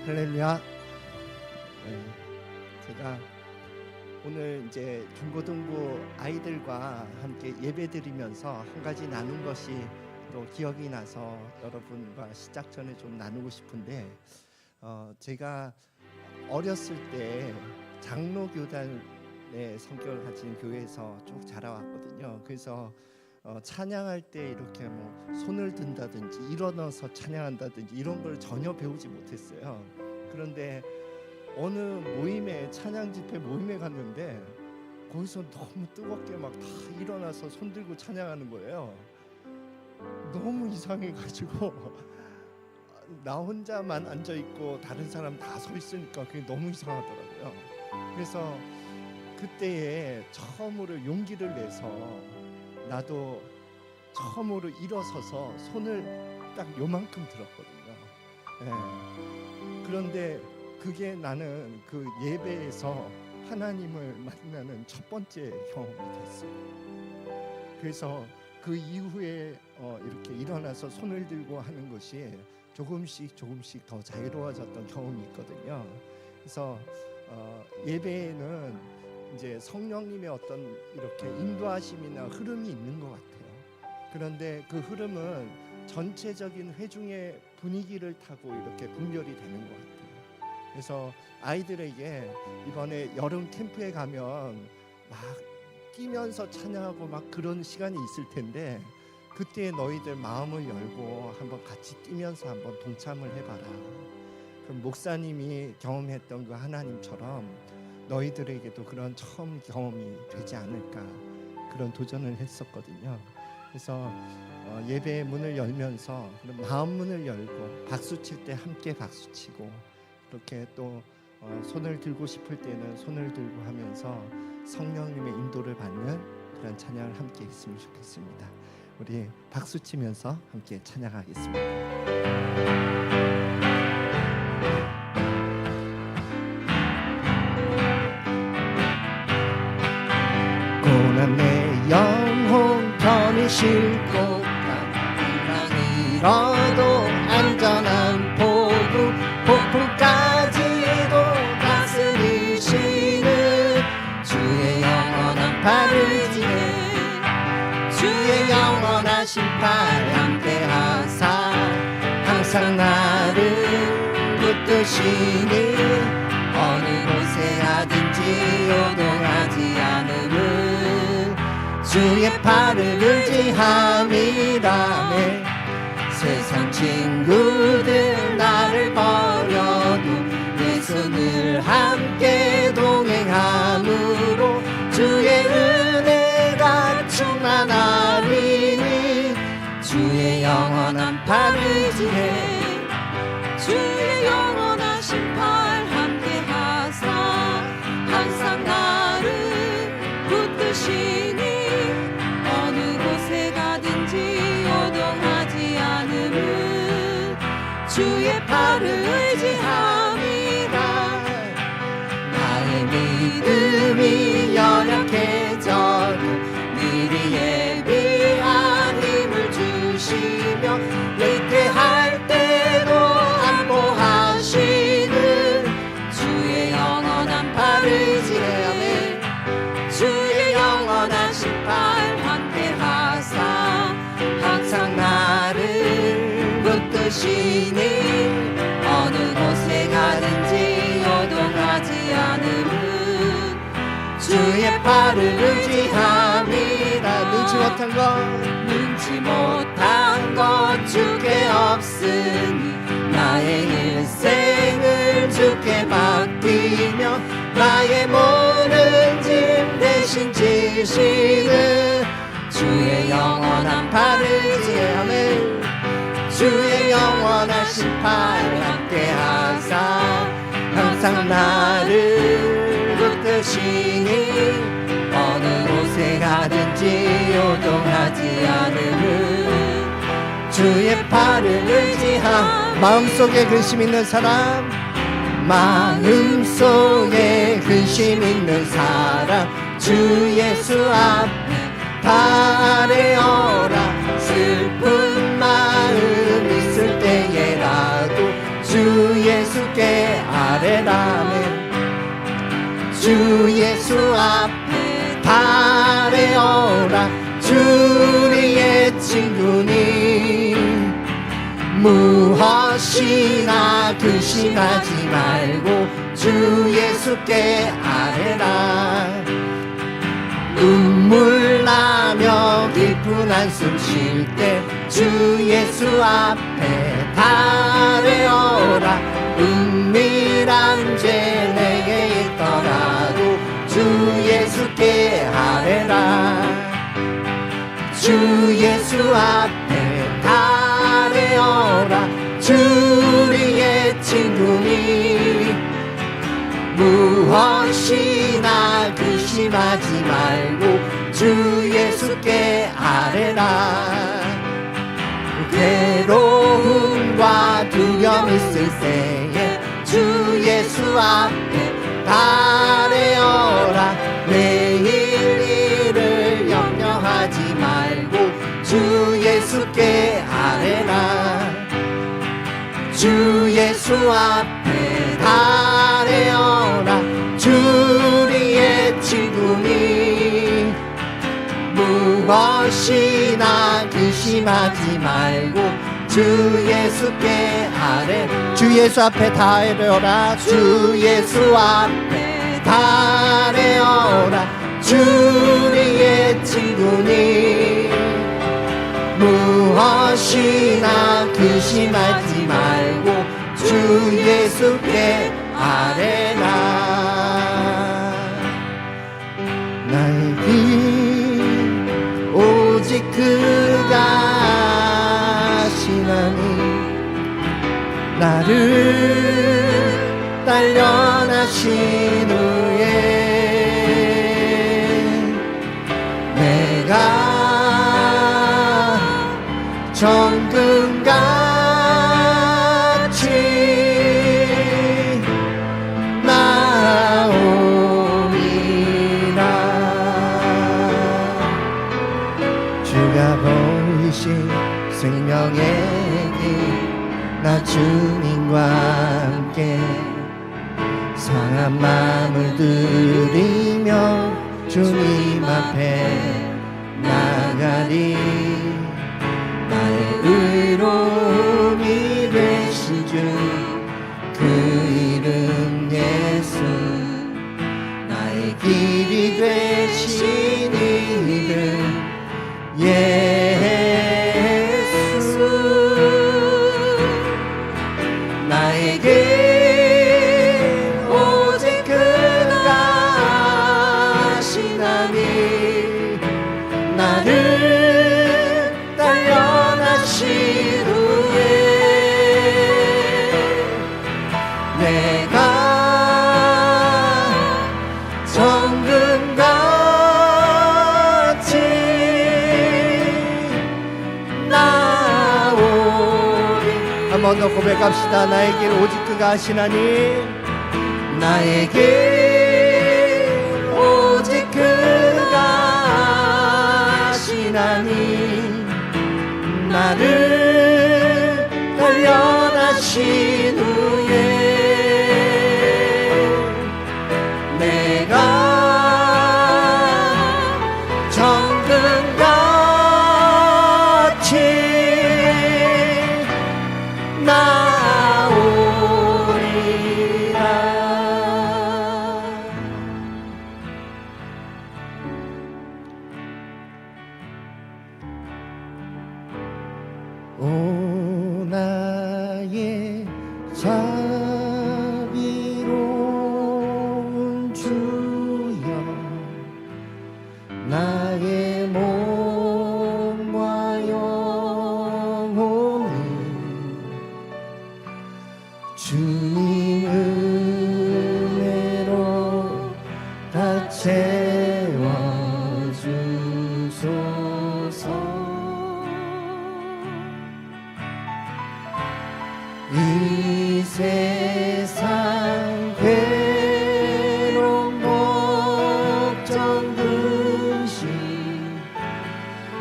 할렐루야. 제가 오늘 이제 중고등부 아이들과 함께 예배드리면서 한 가지 나눈 것이 또 기억이 나서 여러분과 시작 전에 좀 나누고 싶은데, 제가 어렸을 때 장로교단의 성격을 가진 교회에서 쭉 자라왔거든요. 그래서 찬양할 때 이렇게 뭐 손을 든다든지 일어나서 찬양한다든지 이런 걸 전혀 배우지 못했어요. 그런데 어느 모임에, 찬양 집회 모임에 갔는데 거기서 너무 뜨겁게 막 다 일어나서 손 들고 찬양하는 거예요. 너무 이상해가지고 나 혼자만 앉아있고 다른 사람 다 서 있으니까 그게 너무 이상하더라고요. 그래서 그때에 처음으로 용기를 내서 나도 처음으로 일어서서 손을 딱 요만큼 들었거든요. 그런데 그게 나는 그 예배에서 하나님을 만나는 첫 번째 경험이 됐어요. 그래서 그 이후에 이렇게 일어나서 손을 들고 하는 것이 조금씩 더 자유로워졌던 경험이 있거든요. 그래서 예배에는 이제 성령님의 어떤 이렇게 인도하심이나 흐름이 있는 것 같아요. 그런데 그 흐름은 전체적인 회중의 분위기를 타고 이렇게 분별이 되는 것 같아요. 그래서 아이들에게 이번에 여름 캠프에 가면 막 뛰면서 찬양하고 막 그런 시간이 있을 텐데, 그때 너희들 마음을 열고 한번 같이 뛰면서 한번 동참을 해봐라. 그럼 목사님이 경험했던 그 하나님처럼 너희들에게도 그런 처음 경험이 되지 않을까, 그런 도전을 했었거든요. 그래서 예배의 문을 열면서 마음 문을 열고 박수 칠 때 함께 박수 치고, 그렇게 또 손을 들고 싶을 때는 손을 들고 하면서 성령님의 인도를 받는 그런 찬양을 함께 했으면 좋겠습니다. 우리 박수 치면서 함께 찬양하겠습니다. 고난 내 영혼 편히 싣고 가기만 잃어도 안전한 폭풍까지도 다스리시는 주의 영원한 팔을 지내 주의 영원하신 팔 함께 하사 항상 나를 붙드시니 어느 곳에 가든지 요동하지 않음은 주의 팔을 의지함이라네. 세상 친구들 나를 버려도 예수 늘 함께 동행함으로 주의 은혜가 충만하리니 주의 영원한 팔을 지내 주의 영원하신 팔 함께 하사 항상 나를 붙드시니 어느 곳에 가든지 요동하지 않음은 주의 팔을 의지함이라. 나의 믿음이 연약해져도 미리 예비한 힘을 주시며 위태할 때도 안보하시는 주의 영원한 팔을 의지하네 주의 영원하신 팔 함께 하사 항상 나를 붙드시니 어느 곳에 가든지 요동하지 않음은 주의 팔을 의지함이라. 능치 못한 것 주께 없으니 나의 일생을 주께 맡기며 나의 모든 짐 대신 지시는 주의 영원한 팔을 지하네 주의 영원하신 팔 함께 하사 항상 나를 붙드시니 어느 곳에 가든지 요동하지 않음은 주의 팔을 의지함. 마음속에 근심 있는 사람, 마음속에 근심 있는 사람 주 예수 앞에 다 아뢰어라. 슬픈 마음 있을 때에라도 주 주 예수께 아뢰라네. 주 예수 앞에 달려오라. 주 우리의 친구니 무엇이나 근심하지 말고 주 예수께 아뢰라. 눈물 나며 깊은 한숨 쉴 때 주 예수 앞에 달려오라. 은밀한 죄 내게 있더라도 주 예수께 아뢰라. 주 예수 앞에 달려오라. 주 우리의 친구니 무엇이나 근심하지 말고 주 예수께 아뢰라. 괴로움과 두려움 있을 때에 주 예수 앞에 달려오라. 내일 일을 염려하지 말고 주 예수께 아뢰라. 주 예수 앞에 달려오라. 주 우리의 친구니 무엇이나 근심하지 말고 주 예수께 아뢰. 주 예수 앞에 달려오라. 주 예수 앞에 달려오라. 주 우리의 친구니 무엇이나 근심하지 말고 주 예수께 아뢰라. 나의 길 오직 그가 아시나니 나를 단련하신 후에 내가 정금같이 나오리라. 주가 보이신 생명의 길 나 주님과 함께 상한 마음을 들이며 주님 앞에 나가리. 나의 의로움이 되신 주 그 이름 예수. 나의 길이 되신 이름 예수. 나의 길 오직 그가 아시나니 나를 단련하신 후에 내가 정금같이 나오리. 한 번 더 고백합시다. 나의 길 오직 그가 아시나니 나의 길 오직 그가 아시나니 나를 단련하신 후에 내가 정금같이 나오리라. 오 나의 자비로운 주여 나의 몸과 영혼을 주님 은혜로 다 채워주소서. 이 세상 괴로움 걱정 근심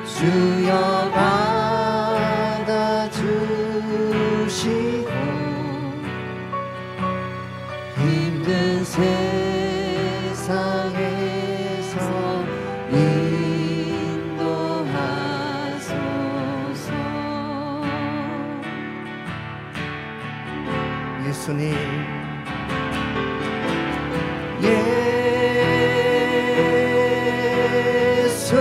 주여 받아주시고 세상에서 인도하소서. 예수님, 예수,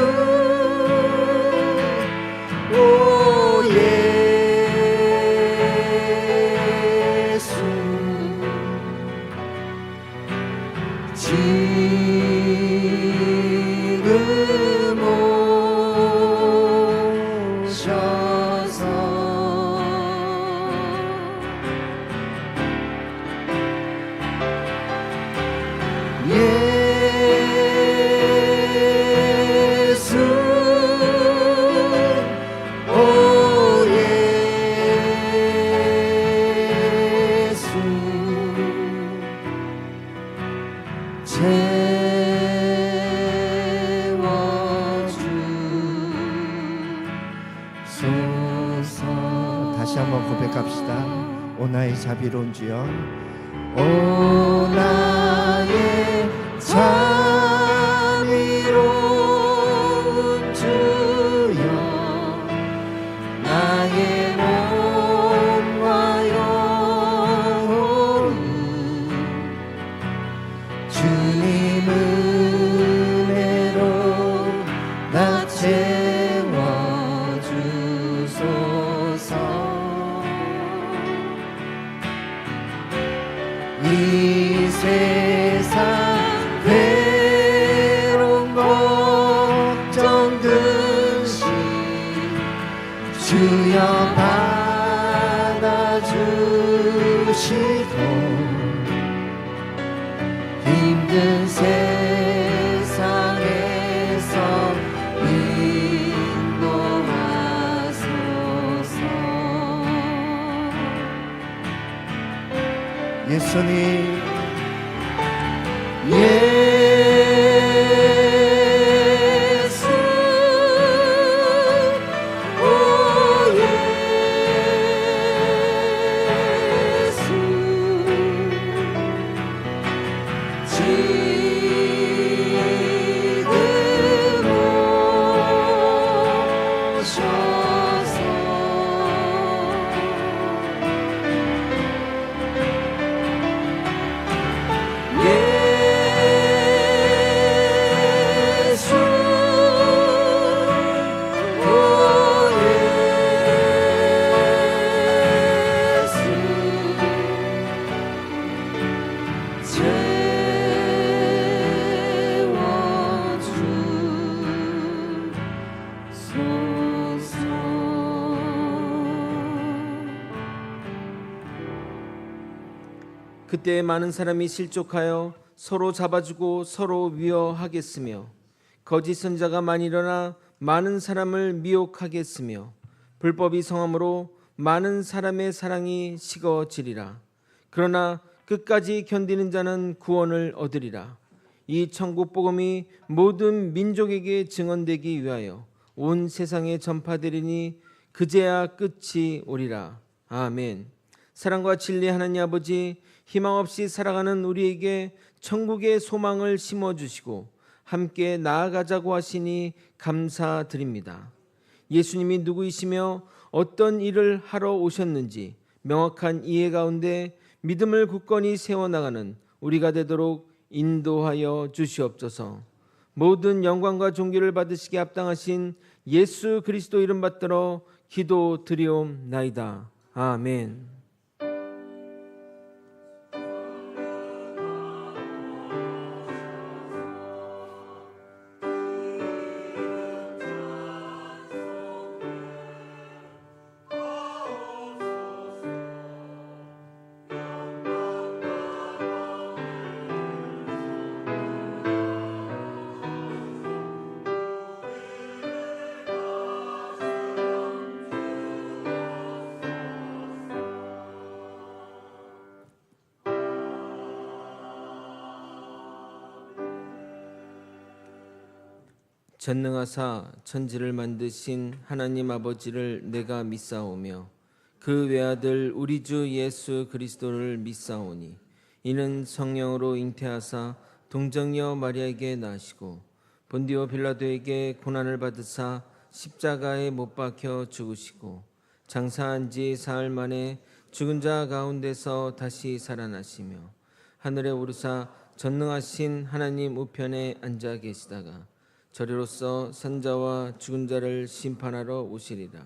오 예수, 지금 오셔서 예수, 오 예수, 채워주소서. 다시 한번 고백합시다. 오 나의 자비로운 주여, 오 나의 자비로운 주여, 나의 몸과 영혼 주님 은혜로 나 채워주소서. 이 세상 괴로운 걱정 근심 주여 받아주시고 힘든 세상에서 인도하소서. 예수님, 예수, 오 예수, 지금 오셔서 예수, 오 예수, 그때 많은 사람이 실족하여 서로 잡아주고 서로 위협하겠으며 거짓 선자가 많이 일어나 많은 사람을 미혹하겠으며 불법이 성함으로 많은 사람의 사랑이 식어지리라. 그러나 끝까지 견디는 자는 구원을 얻으리라. 이 천국 복음이 모든 민족에게 증언되기 위하여 온 세상에 전파되리니 그제야 끝이 오리라. 아멘. 사랑과 진리 하나님 아버지, 희망 없이 살아가는 우리에게 천국의 소망을 심어주시고 함께 나아가자고 하시니 감사드립니다. 예수님이 누구이시며 어떤 일을 하러 오셨는지 명확한 이해 가운데 믿음을 굳건히 세워나가는 우리가 되도록 인도하여 주시옵소서. 모든 영광과 존귀를 받으시기에 합당하신 예수 그리스도 이름 받들어 기도드리옵나이다. 아멘. 전능하사 천지를 만드신 하나님 아버지를 내가 믿사오며 그 외아들 우리 주 예수 그리스도를 믿사오니 이는 성령으로 잉태하사 동정녀 마리아에게 나시고 본디오 빌라도에게 고난을 받으사 십자가에 못 박혀 죽으시고 장사한 지 사흘 만에 죽은 자 가운데서 다시 살아나시며 하늘에 오르사 전능하신 하나님 우편에 앉아 계시다가 저리로서 산자와 죽은 자를 심판하러 오시리라.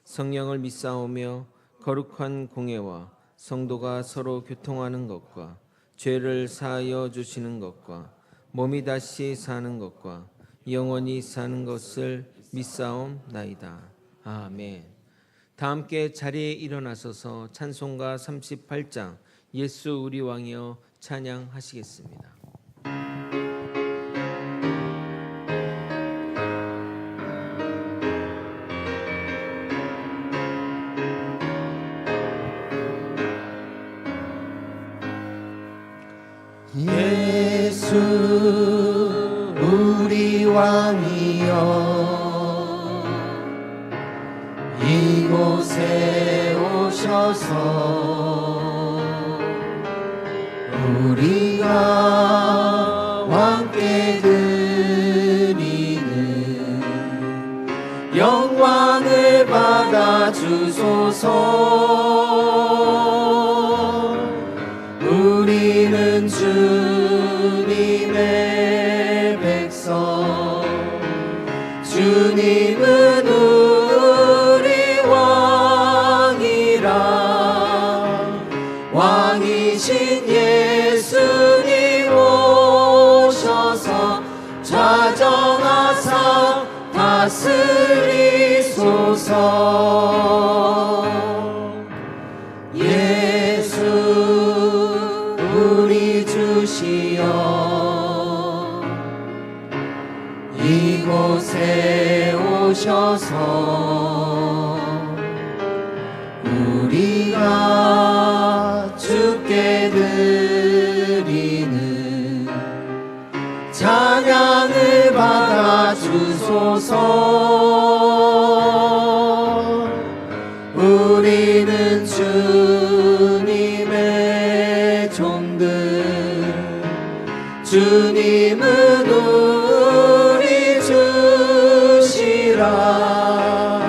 성령을 믿사오며 거룩한 공예와 성도가 서로 교통하는 것과 죄를 사하여 주시는 것과 몸이 다시 사는 것과 영원히 사는 것을 믿사옵나이다. 아멘. 다 함께 자리에 일어나서서 찬송가 38장 예수 우리 왕이여 찬양하시겠습니다. 예수 우리 왕이여 이곳에 오셔서 우리가 왕께 드리는 영광을 받아 주소서. 우리는 주님의 백성, 주님은 우리 왕이라. 왕이신 예수님 오셔서 좌정하사 다스리소서. 예수 우리 주시여 이곳에 오셔서 우리가 주께 드리는 찬양을 받아 주소서. 우리는 주님의 종들, 주님은 우리 주시라.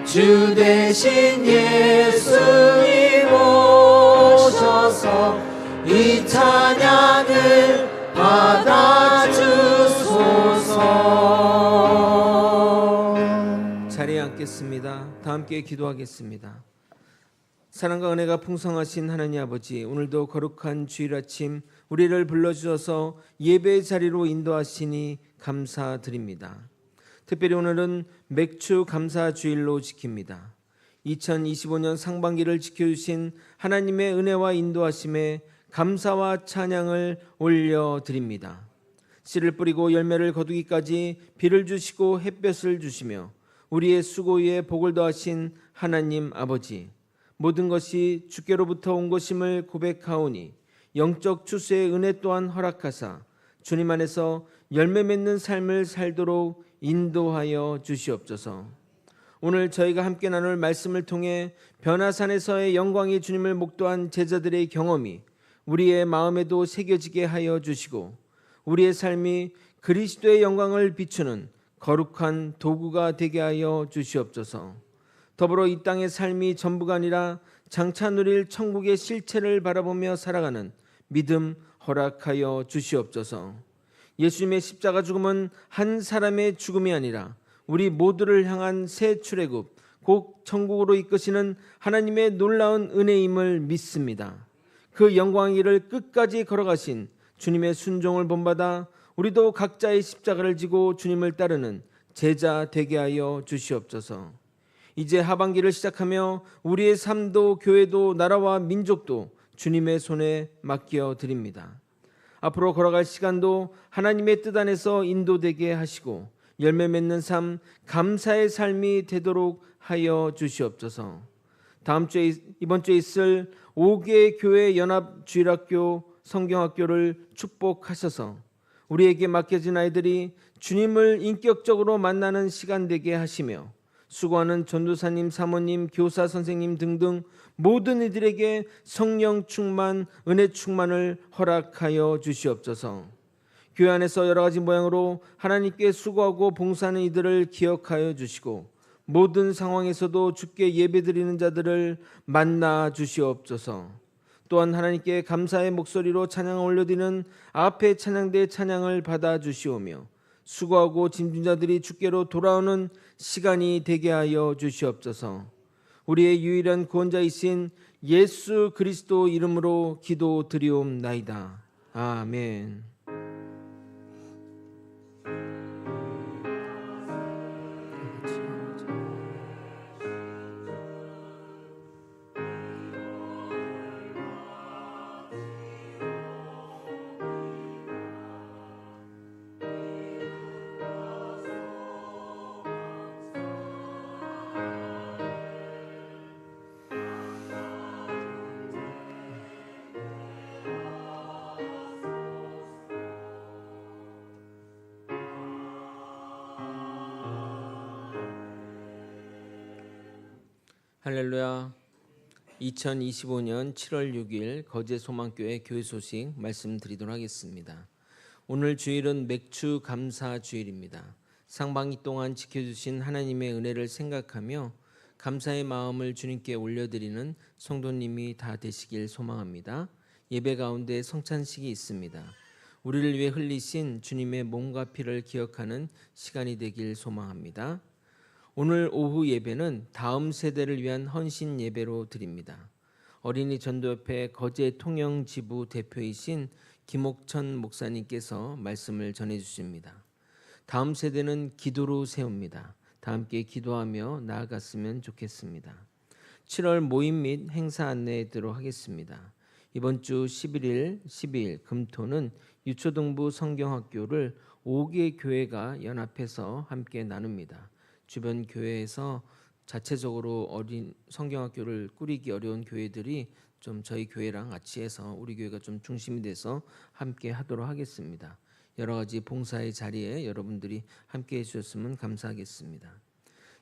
주 대신 예수님 오셔서 이 찬양을 받아 주소서. 자리에 앉겠습니다. 다 함께 기도하겠습니다. 사랑과 은혜가 풍성하신 하나님 아버지, 오늘도 거룩한 주일 아침 우리를 불러주셔서 예배의 자리로 인도하시니 감사드립니다. 특별히 오늘은 맥주 감사 주일로 지킵니다. 2025년 상반기를 지켜주신 하나님의 은혜와 인도하심에 감사와 찬양을 올려드립니다. 씨를 뿌리고 열매를 거두기까지 비를 주시고 햇볕을 주시며 우리의 수고 위에 복을 더하신 하나님 아버지, 모든 것이 주께로부터 온 것임을 고백하오니 영적 추수의 은혜 또한 허락하사 주님 안에서 열매 맺는 삶을 살도록 인도하여 주시옵소서. 오늘 저희가 함께 나눌 말씀을 통해 변화산에서의 영광이 주님을 목도한 제자들의 경험이 우리의 마음에도 새겨지게 하여 주시고 우리의 삶이 그리스도의 영광을 비추는 거룩한 도구가 되게 하여 주시옵소서. 더불어 이 땅의 삶이 전부가 아니라 장차 누릴 천국의 실체를 바라보며 살아가는 믿음 허락하여 주시옵소서. 예수님의 십자가 죽음은 한 사람의 죽음이 아니라 우리 모두를 향한 새 출애굽, 곧 천국으로 이끄시는 하나님의 놀라운 은혜임을 믿습니다. 그 영광의 길을 끝까지 걸어가신 주님의 순종을 본받아 우리도 각자의 십자가를 지고 주님을 따르는 제자 되게 하여 주시옵소서. 이제 하반기를 시작하며 우리의 삶도 교회도 나라와 민족도 주님의 손에 맡겨 드립니다. 앞으로 걸어갈 시간도 하나님의 뜻 안에서 인도되게 하시고 열매 맺는 삶, 감사의 삶이 되도록 하여 주시옵소서. 이번 주에 있을 5개 교회 연합 주일학교 성경학교를 축복하셔서 우리에게 맡겨진 아이들이 주님을 인격적으로 만나는 시간 되게 하시며 수고하는 전도사님, 사모님, 교사, 선생님 등등 모든 이들에게 성령 충만, 은혜 충만을 허락하여 주시옵소서. 교회 안에서 여러 가지 모양으로 하나님께 수고하고 봉사하는 이들을 기억하여 주시고 모든 상황에서도 주께 예배드리는 자들을 만나 주시옵소서. 또한 하나님께 감사의 목소리로 찬양을 올려드리는 앞에 찬양대의 찬양을 받아 주시오며 수고하고 짐진 자들이 주께로 돌아오는 시간이 되게 하여 주시옵소서. 우리의 유일한 구원자이신 예수 그리스도 이름으로 기도드리옵나이다. 아멘. 할렐루야. 2025년 7월 6일 거제 소망교회 교회 소식 말씀드리도록 하겠습니다. 오늘 주일은 맥주 감사 주일입니다. 상반기 동안 지켜주신 하나님의 은혜를 생각하며 감사의 마음을 주님께 올려드리는 성도님이 다 되시길 소망합니다. 예배 가운데 성찬식이 있습니다. 우리를 위해 흘리신 주님의 몸과 피를 기억하는 시간이 되길 소망합니다. 오늘 오후 예배는 다음 세대를 위한 헌신 예배로 드립니다. 어린이 전도협회 거제 통영지부 대표이신 김옥천 목사님께서 말씀을 전해 주십니다. 다음 세대는 기도로 세웁니다. 다 함께 기도하며 나아갔으면 좋겠습니다. 7월 모임 및 행사 안내하도록 하겠습니다. 이번 주 11일, 12일 금토는 유초등부 성경학교를 5개 교회가 연합해서 함께 나눕니다. 주변 교회에서 자체적으로 어린 성경학교를 꾸리기 어려운 교회들이 좀 저희 교회랑 같이 해서 우리 교회가 좀 중심이 돼서 함께 하도록 하겠습니다. 여러 가지 봉사의 자리에 여러분들이 함께 해주셨으면 감사하겠습니다.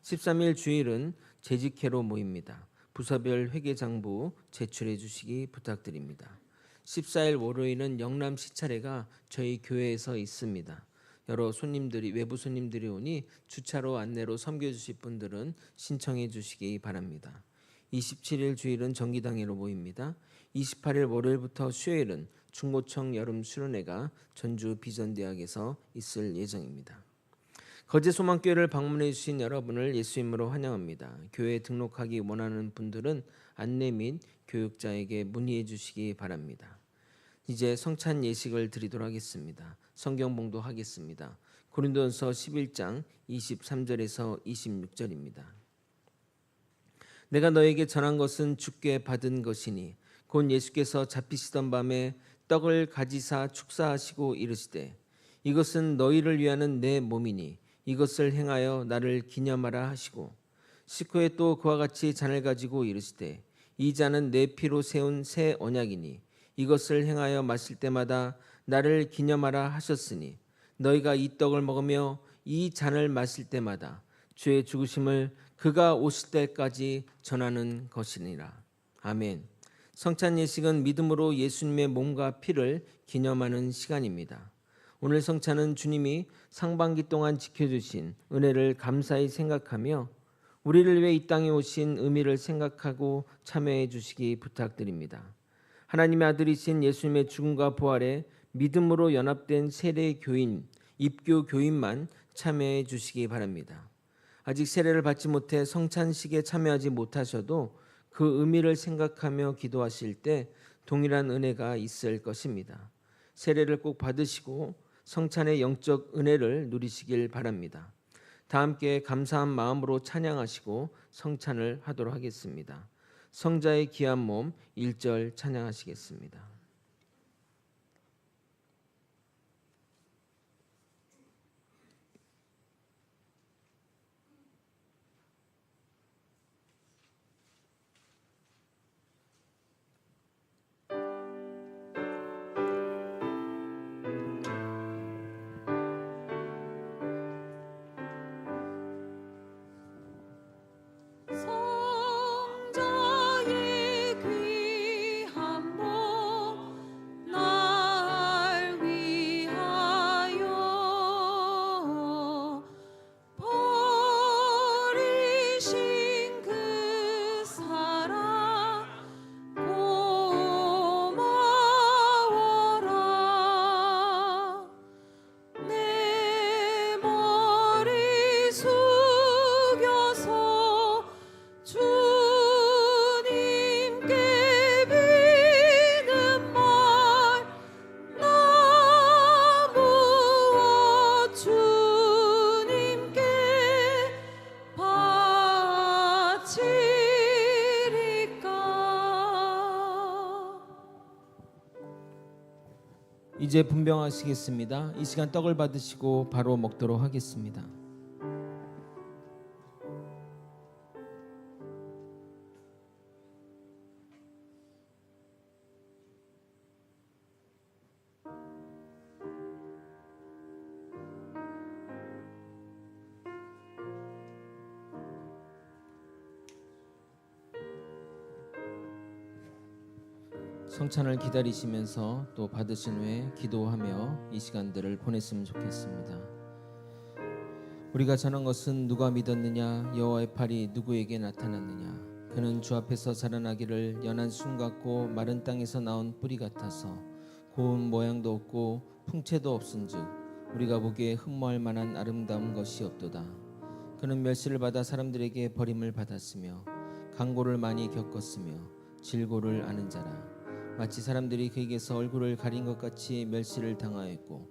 13일 주일은 재직회로 모입니다. 부서별 회계장부 제출해 주시기 부탁드립니다. 14일 월요일은 영남 시차례가 저희 교회에서 있습니다. 여러 손님들이 외부 손님들이 오니 주차로 안내로 섬겨주실 분들은 신청해 주시기 바랍니다. 27일 주일은 정기당회로 모입니다. 28일 월요일부터 수요일은 중고청 여름 수련회가 전주 비전대학에서 있을 예정입니다. 거제 소망교회를 방문해 주신 여러분을 예수님으로 환영합니다. 교회에 등록하기 원하는 분들은 안내 및 교육자에게 문의해 주시기 바랍니다. 이제 성찬 예식을 드리도록 하겠습니다. 성경 봉독하겠습니다. 고린도전서 11장 23절에서 26절입니다. 내가 너에게 전한 것은 주께 받은 것이니 곧 예수께서 잡히시던 밤에 떡을 가지사 축사하시고 이르시되 이것은 너희를 위하는 내 몸이니 이것을 행하여 나를 기념하라 하시고 식후에 또 그와 같이 잔을 가지고 이르시되 이 잔은 내 피로 세운 새 언약이니 이것을 행하여 마실 때마다 나를 기념하라 하셨으니 너희가 이 떡을 먹으며 이 잔을 마실 때마다 주의 죽으심을 그가 오실 때까지 전하는 것이니라. 아멘. 성찬 예식은 믿음으로 예수님의 몸과 피를 기념하는 시간입니다. 오늘 성찬은 주님이 상반기 동안 지켜주신 은혜를 감사히 생각하며 우리를 위해 이 땅에 오신 의미를 생각하고 참여해 주시기 부탁드립니다. 하나님의 아들이신 예수님의 죽음과 부활에 믿음으로 연합된 세례 교인, 입교 교인만 참여해 주시기 바랍니다. 아직 세례를 받지 못해 성찬식에 참여하지 못하셔도 그 의미를 생각하며 기도하실 때 동일한 은혜가 있을 것입니다. 세례를 꼭 받으시고 성찬의 영적 은혜를 누리시길 바랍니다. 다 함께 감사한 마음으로 찬양하시고 성찬을 하도록 하겠습니다. 성자의 귀한 몸 1절 찬양하시겠습니다. 이제 분병하시겠습니다. 이 시간 떡을 받으시고 바로 먹도록 하겠습니다. 성찬을 기다리시면서 또 받으신 후에 기도하며 이 시간들을 보냈으면 좋겠습니다. 우리가 전한 것은 누가 믿었느냐? 여호와의 팔이 누구에게 나타났느냐? 그는 주 앞에서 자라나기를 연한 순 같고 마른 땅에서 나온 뿌리 같아서 고운 모양도 없고 풍채도 없은즉 우리가 보기에 흠모할 만한 아름다운 것이 없도다. 그는 멸시를 받아 사람들에게 버림을 받았으며 강고를 많이 겪었으며 질고를 아는 자라. 마치 사람들이 그에게서 얼굴을 가린 것 같이 멸시를 당하였고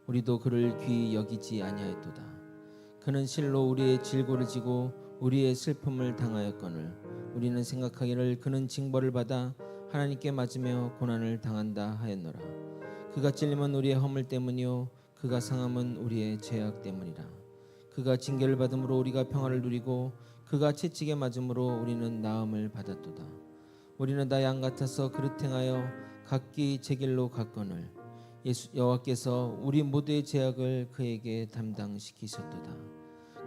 우리도 그를 귀히 여기지 아니하였도다. 그는 실로 우리의 질고를 지고 우리의 슬픔을 당하였거늘 우리는 생각하기를 그는 징벌을 받아 하나님께 맞으며 고난을 당한다 하였노라. 그가 찔림은 우리의 허물 때문이요 그가 상함은 우리의 죄악 때문이라. 그가 징계를 받음으로 우리가 평화를 누리고 그가 채찍에 맞음으로 우리는 나음을 받았도다. 우리는 다 양 같아서 그릇 행하여 각기 제 길로 갔거늘 여호와께서 우리 모두의 죄악을 그에게 담당시키셨도다.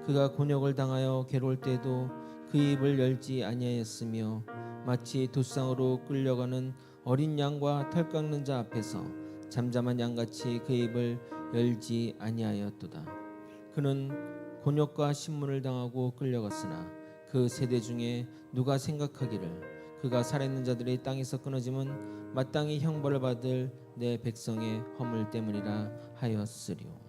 그가 곤욕을 당하여 괴로울 때도 그 입을 열지 아니하였으며 마치 도상으로 끌려가는 어린 양과 털 깎는 자 앞에서 잠잠한 양같이 그 입을 열지 아니하였도다. 그는 곤욕과 신문을 당하고 끌려갔으나 그 세대 중에 누가 생각하기를 그가 살아있는 자들의 땅에서 끊어짐은 마땅히 형벌을 받을 내 백성의 허물 때문이라 하였으리오.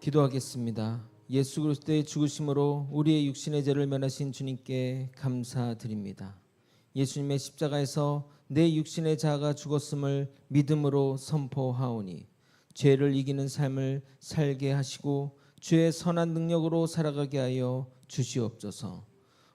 기도하겠습니다. 예수 그리스도의 죽으심으로 우리의 육신의 죄를 면하신 주님께 감사드립니다. 예수님의 십자가에서 내 육신의 자아가 죽었음을 믿음으로 선포하오니 죄를 이기는 삶을 살게 하시고 주의 선한 능력으로 살아가게 하여 주시옵소서.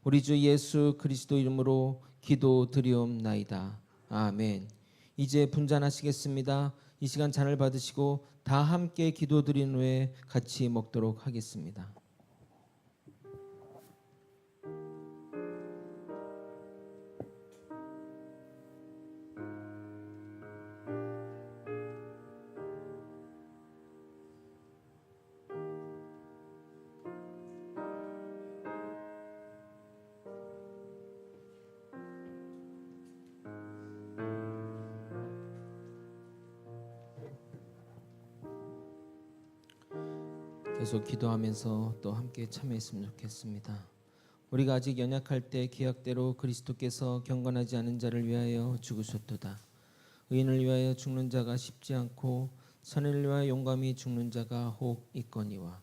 우리 주 예수 그리스도 이름으로 기도드리옵나이다. 아멘. 이제 분잔하시겠습니다. 이 시간 잔을 받으시고 다 함께 기도드린 후에 같이 먹도록 하겠습니다. 계속 기도하면서 또 함께 참여했으면 좋겠습니다. 우리가 아직 연약할 때 계약대로 그리스도께서 경건하지 않은 자를 위하여 죽으셨도다. 의인을 위하여 죽는 자가 쉽지 않고 선인을 위하여 용감히 죽는 자가 혹 있거니와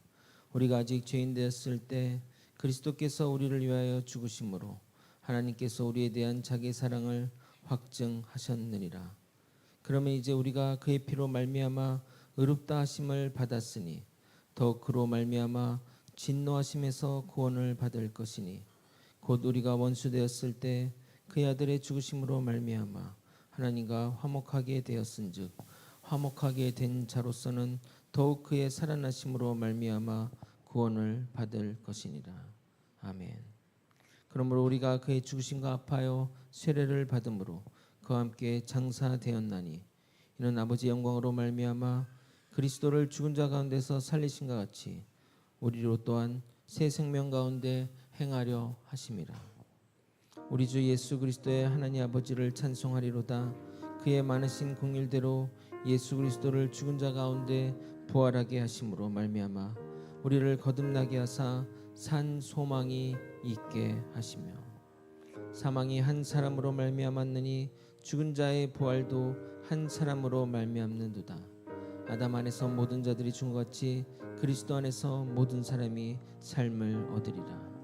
우리가 아직 죄인 되었을 때 그리스도께서 우리를 위하여 죽으심으로 하나님께서 우리에 대한 자기 사랑을 확증하셨느니라. 그러면 이제 우리가 그의 피로 말미암아 의롭다 하심을 받았으니 더 그로 말미암아 진노하심에서 구원을 받을 것이니 곧 우리가 원수 되었을 때 그의 아들의 죽으심으로 말미암아 하나님과 화목하게 되었은즉 화목하게 된 자로서는 더욱 그의 살아나심으로 말미암아 구원을 받을 것이니라. 아멘. 그러므로 우리가 그의 죽으심과 합하여 쇠례를 받음으로 그와 함께 장사되었나니 이는 아버지 영광으로 말미암아 그리스도를 죽은 자 가운데서 살리신과 같이 우리로 또한 새 생명 가운데 행하려 하심이라. 우리 주 예수 그리스도의 하나님 아버지를 찬송하리로다. 그의 많으신 긍휼대로 예수 그리스도를 죽은 자 가운데 부활하게 하심으로 말미암아 우리를 거듭나게 하사 산 소망이 있게 하시며 사망이 한 사람으로 말미암았느니 죽은 자의 부활도 한 사람으로 말미암는도다. 아담 안에서 모든 자들이 준 것 같이 그리스도 안에서 모든 사람이 삶을 얻으리라.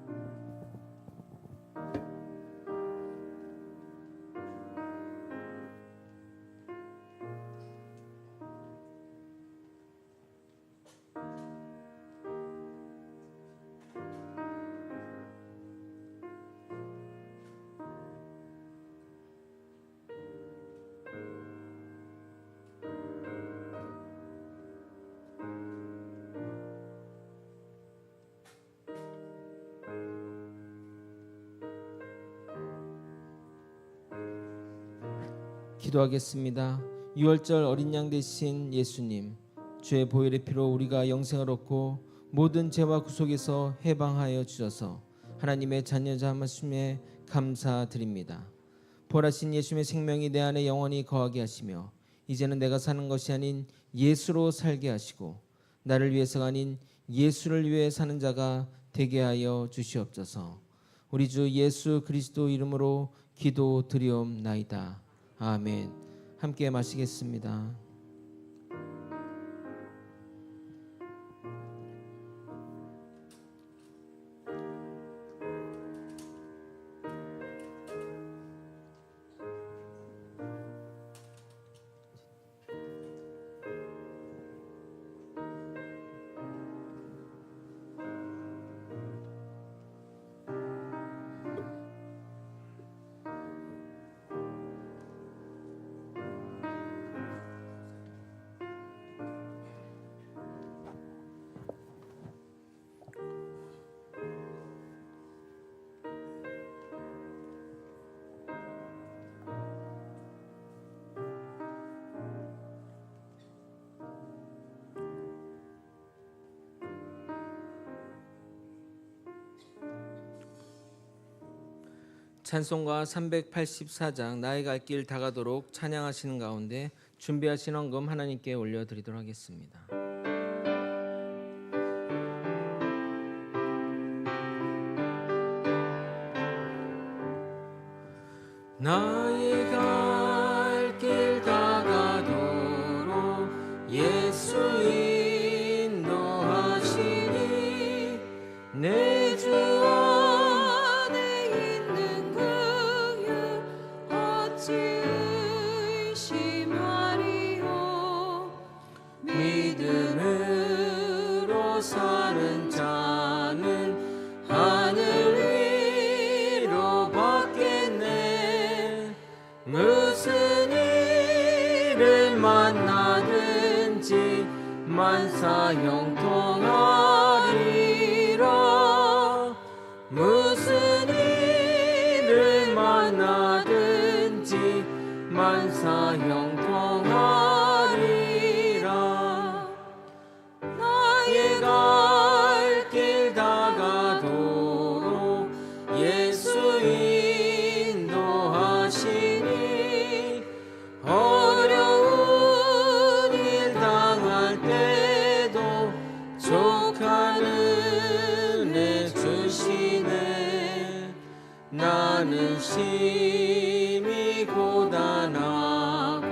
기도하겠습니다. 6월절 어린 양 되신 예수님, 주의 보혈의 피로 우리가 영생을 얻고 모든 죄와 구속에서 해방하여 주셔서 하나님의 자녀자하심에 감사드립니다. 부활하신 예수님의 생명이 내 안에 영원히 거하게 하시며 이제는 내가 사는 것이 아닌 예수로 살게 하시고 나를 위해서가 아닌 예수를 위해 사는 자가 되게 하여 주시옵소서. 우리 주 예수 그리스도 이름으로 기도드리옵나이다. 아멘. 함께 마시겠습니다. 찬송가 384장 나의 갈 길 다가도록 찬양하시는 가운데 준비하신 헌금 하나님께 올려드리도록 하겠습니다. 나의 갈 길 다가도록 예수 인도하시니 내 주 안에 있는 그유 어찌 의심하리요. 믿음으로 사는 자는 하늘 위로 받겠네. 무슨 일을 만나든지 만사 형통하리라. 무슨 일을 만나든지 만사 형통하리라. 나의 갈 길 다가도록 예수 인도하시니 어려운 일 당할 때도 족한 은혜 주시네. 나는 심히 고단하고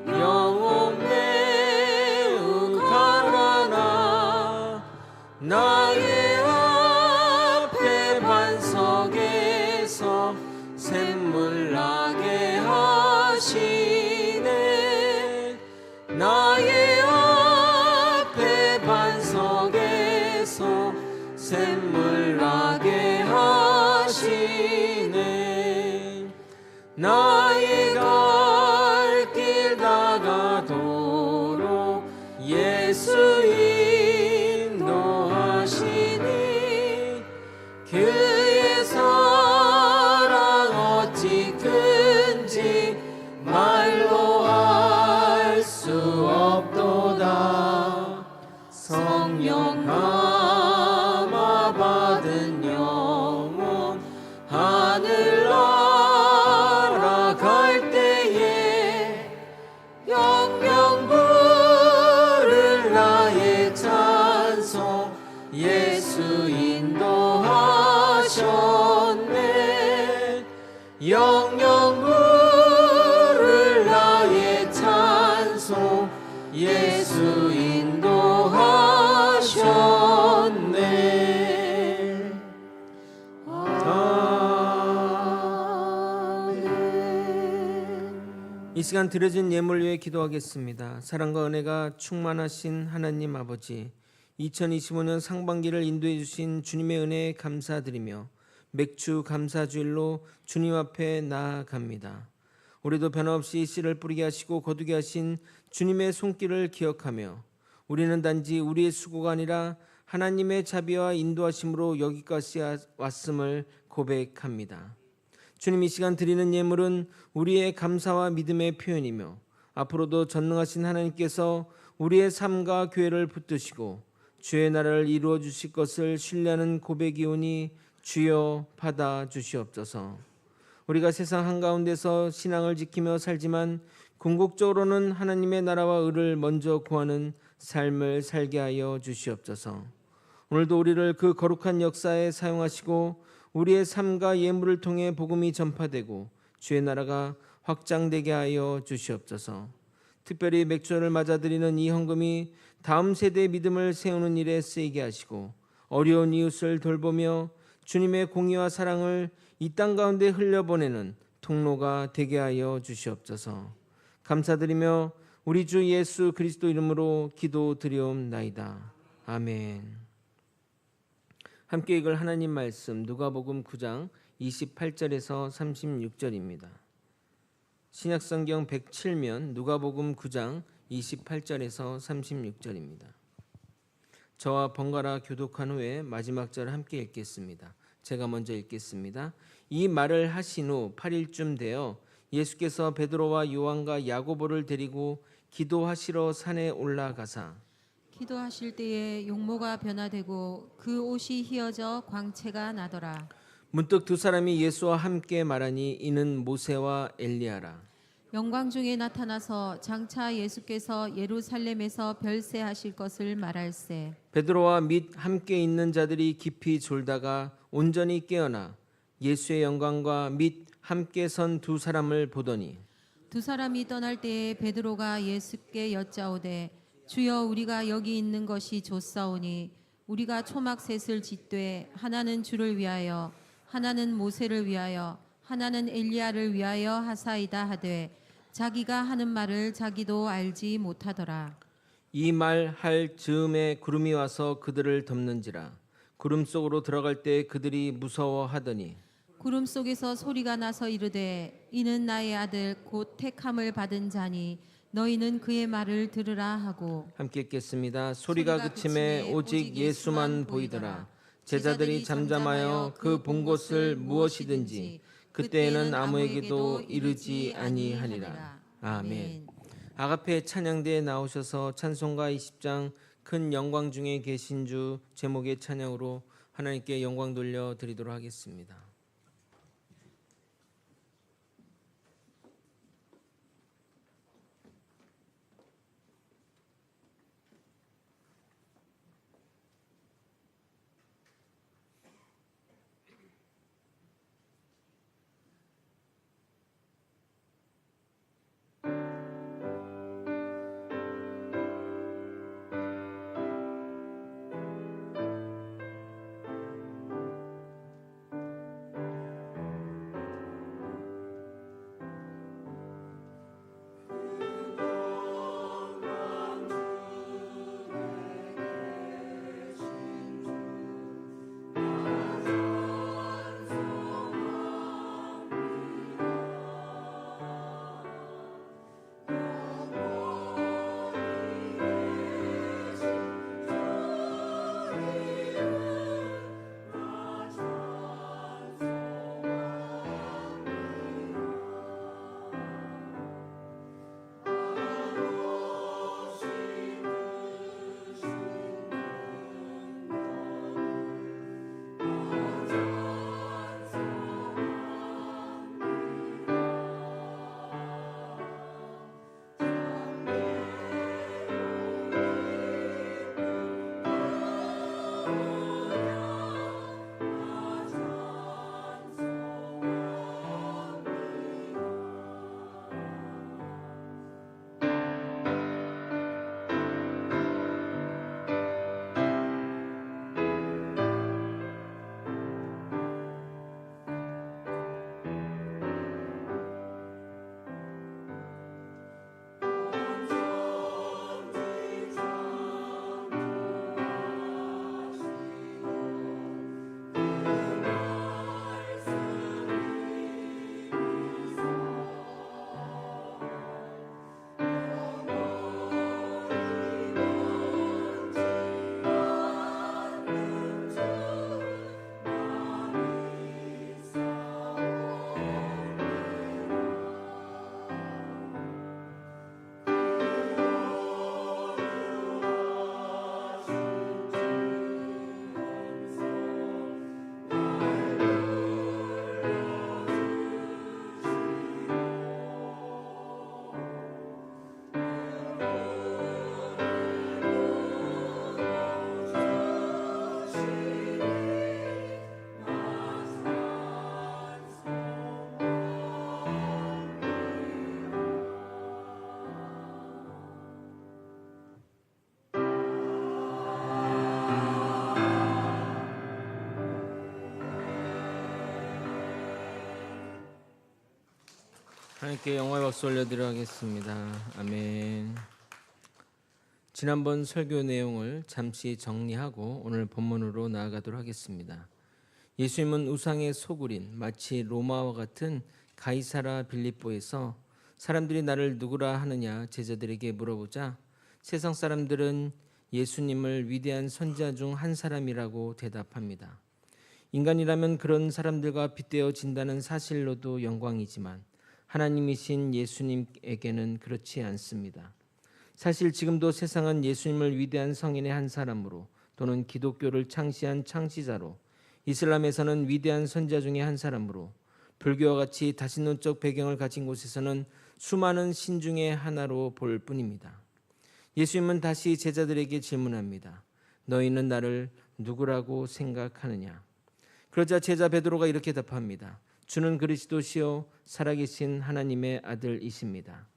영혼 매우 가라나 나의 앞에 반석에서 샘물 나게 하시네. 나의 앞에 반석에서 샘물 나게 하시네. 나의 갈 길 다가도록 예수 인도하시니 그의 사랑 어찌 큰지 말로 알 수 없도다. 성령 감화 받은 영혼 하늘 날아갈 때에 영영 부를 나의 찬송 예수 인도하셨네. 영영 부를 나의 찬송 예수 인도하셨네. 이 시간 드려진 예물 위해 기도하겠습니다. 사랑과 은혜가 충만하신 하나님 아버지, 2025년 상반기를 인도해 주신 주님의 은혜에 감사드리며 맥주 감사주일로 주님 앞에 나아갑니다. 올해도 변함없이 씨를 뿌리게 하시고 거두게 하신 주님의 손길을 기억하며 우리는 단지 우리의 수고가 아니라 하나님의 자비와 인도하심으로 여기까지 왔음을 고백합니다. 주님, 이 시간 드리는 예물은 우리의 감사와 믿음의 표현이며 앞으로도 전능하신 하나님께서 우리의 삶과 교회를 붙드시고 주의 나라를 이루어 주실 것을 신뢰하는 고백이오니 주여 받아 주시옵소서. 우리가 세상 한가운데서 신앙을 지키며 살지만 궁극적으로는 하나님의 나라와 의를 먼저 구하는 삶을 살게 하여 주시옵소서. 오늘도 우리를 그 거룩한 역사에 사용하시고 우리의 삶과 예물을 통해 복음이 전파되고 주의 나라가 확장되게 하여 주시옵소서. 특별히 맥주를 맞아들이는 이 헌금이 다음 세대의 믿음을 세우는 일에 쓰이게 하시고 어려운 이웃을 돌보며 주님의 공의와 사랑을 이 땅 가운데 흘려보내는 통로가 되게 하여 주시옵소서. 감사드리며 우리 주 예수 그리스도 이름으로 기도드리옵나이다. 아멘. 함께 읽을 하나님 말씀 누가복음 9장 28절에서 36절입니다. 신약성경 107면 누가복음 9장 28절에서 36절입니다. 저와 번갈아 교독한 후에 마지막 절 함께 읽겠습니다. 제가 먼저 읽겠습니다. 이 말을 하신 후 8일쯤 되어 예수께서 베드로와 요한과 야고보를 데리고 기도하시러 산에 올라가사 기도하실 때에 용모가 변화되고 그 옷이 휘어져 광채가 나더라. 문득 두 사람이 예수와 함께 말하니 이는 모세와 엘리야라. 영광 중에 나타나서 장차 예수께서 예루살렘에서 별세하실 것을 말할세. 베드로와 및 함께 있는 자들이 깊이 졸다가 온전히 깨어나 예수의 영광과 및 함께 선 두 사람을 보더니 두 사람이 떠날 때에 베드로가 예수께 여짜오되 주여 우리가 여기 있는 것이 좋사오니 우리가 초막셋을 짓되 하나는 주를 위하여 하나는 모세를 위하여 하나는 엘리야를 위하여 하사이다 하되 자기가 하는 말을 자기도 알지 못하더라. 이 말 할 즈음에 구름이 와서 그들을 덮는지라. 구름 속으로 들어갈 때 그들이 무서워하더니 구름 속에서 소리가 나서 이르되 이는 나의 아들 곧 택함을 받은 자니 너희는 그의 말을 들으라 하고 함께 읽겠습니다. 소리가 그침에 오직 예수만 보이더라. 제자들이 잠잠하여 그 본 것을 무엇이든지 그때에는 아무에게도 이르지 아니하니라. 아멘. 아가페 찬양대에 나오셔서 찬송가 20장 큰 영광 중에 계신 주 제목의 찬양으로 하나님께 영광 돌려 드리도록 하겠습니다. 하나님께 영광의 박수 올려드려 하겠습니다. 아멘. 지난번 설교 내용을 잠시 정리하고 오늘 본문으로 나아가도록 하겠습니다. 예수님은 우상의 소굴인 마치 로마와 같은 가이사라 빌립보에서 사람들이 나를 누구라 하느냐 제자들에게 물어보자 세상 사람들은 예수님을 위대한 선지자 중 한 사람이라고 대답합니다. 인간이라면 그런 사람들과 빗대어진다는 사실로도 영광이지만 하나님이신 예수님에게는 그렇지 않습니다. 사실 지금도 세상은 예수님을 위대한 성인의 한 사람으로 또는 기독교를 창시한 창시자로, 이슬람에서는 위대한 선지자 중의 한 사람으로, 불교와 같이 다신론적 배경을 가진 곳에서는 수많은 신 중의 하나로 볼 뿐입니다. 예수님은 다시 제자들에게 질문합니다. 너희는 나를 누구라고 생각하느냐? 그러자 제자 베드로가 이렇게 답합니다. 주는 그리스도시요 살아계신 하나님의 아들이십니다.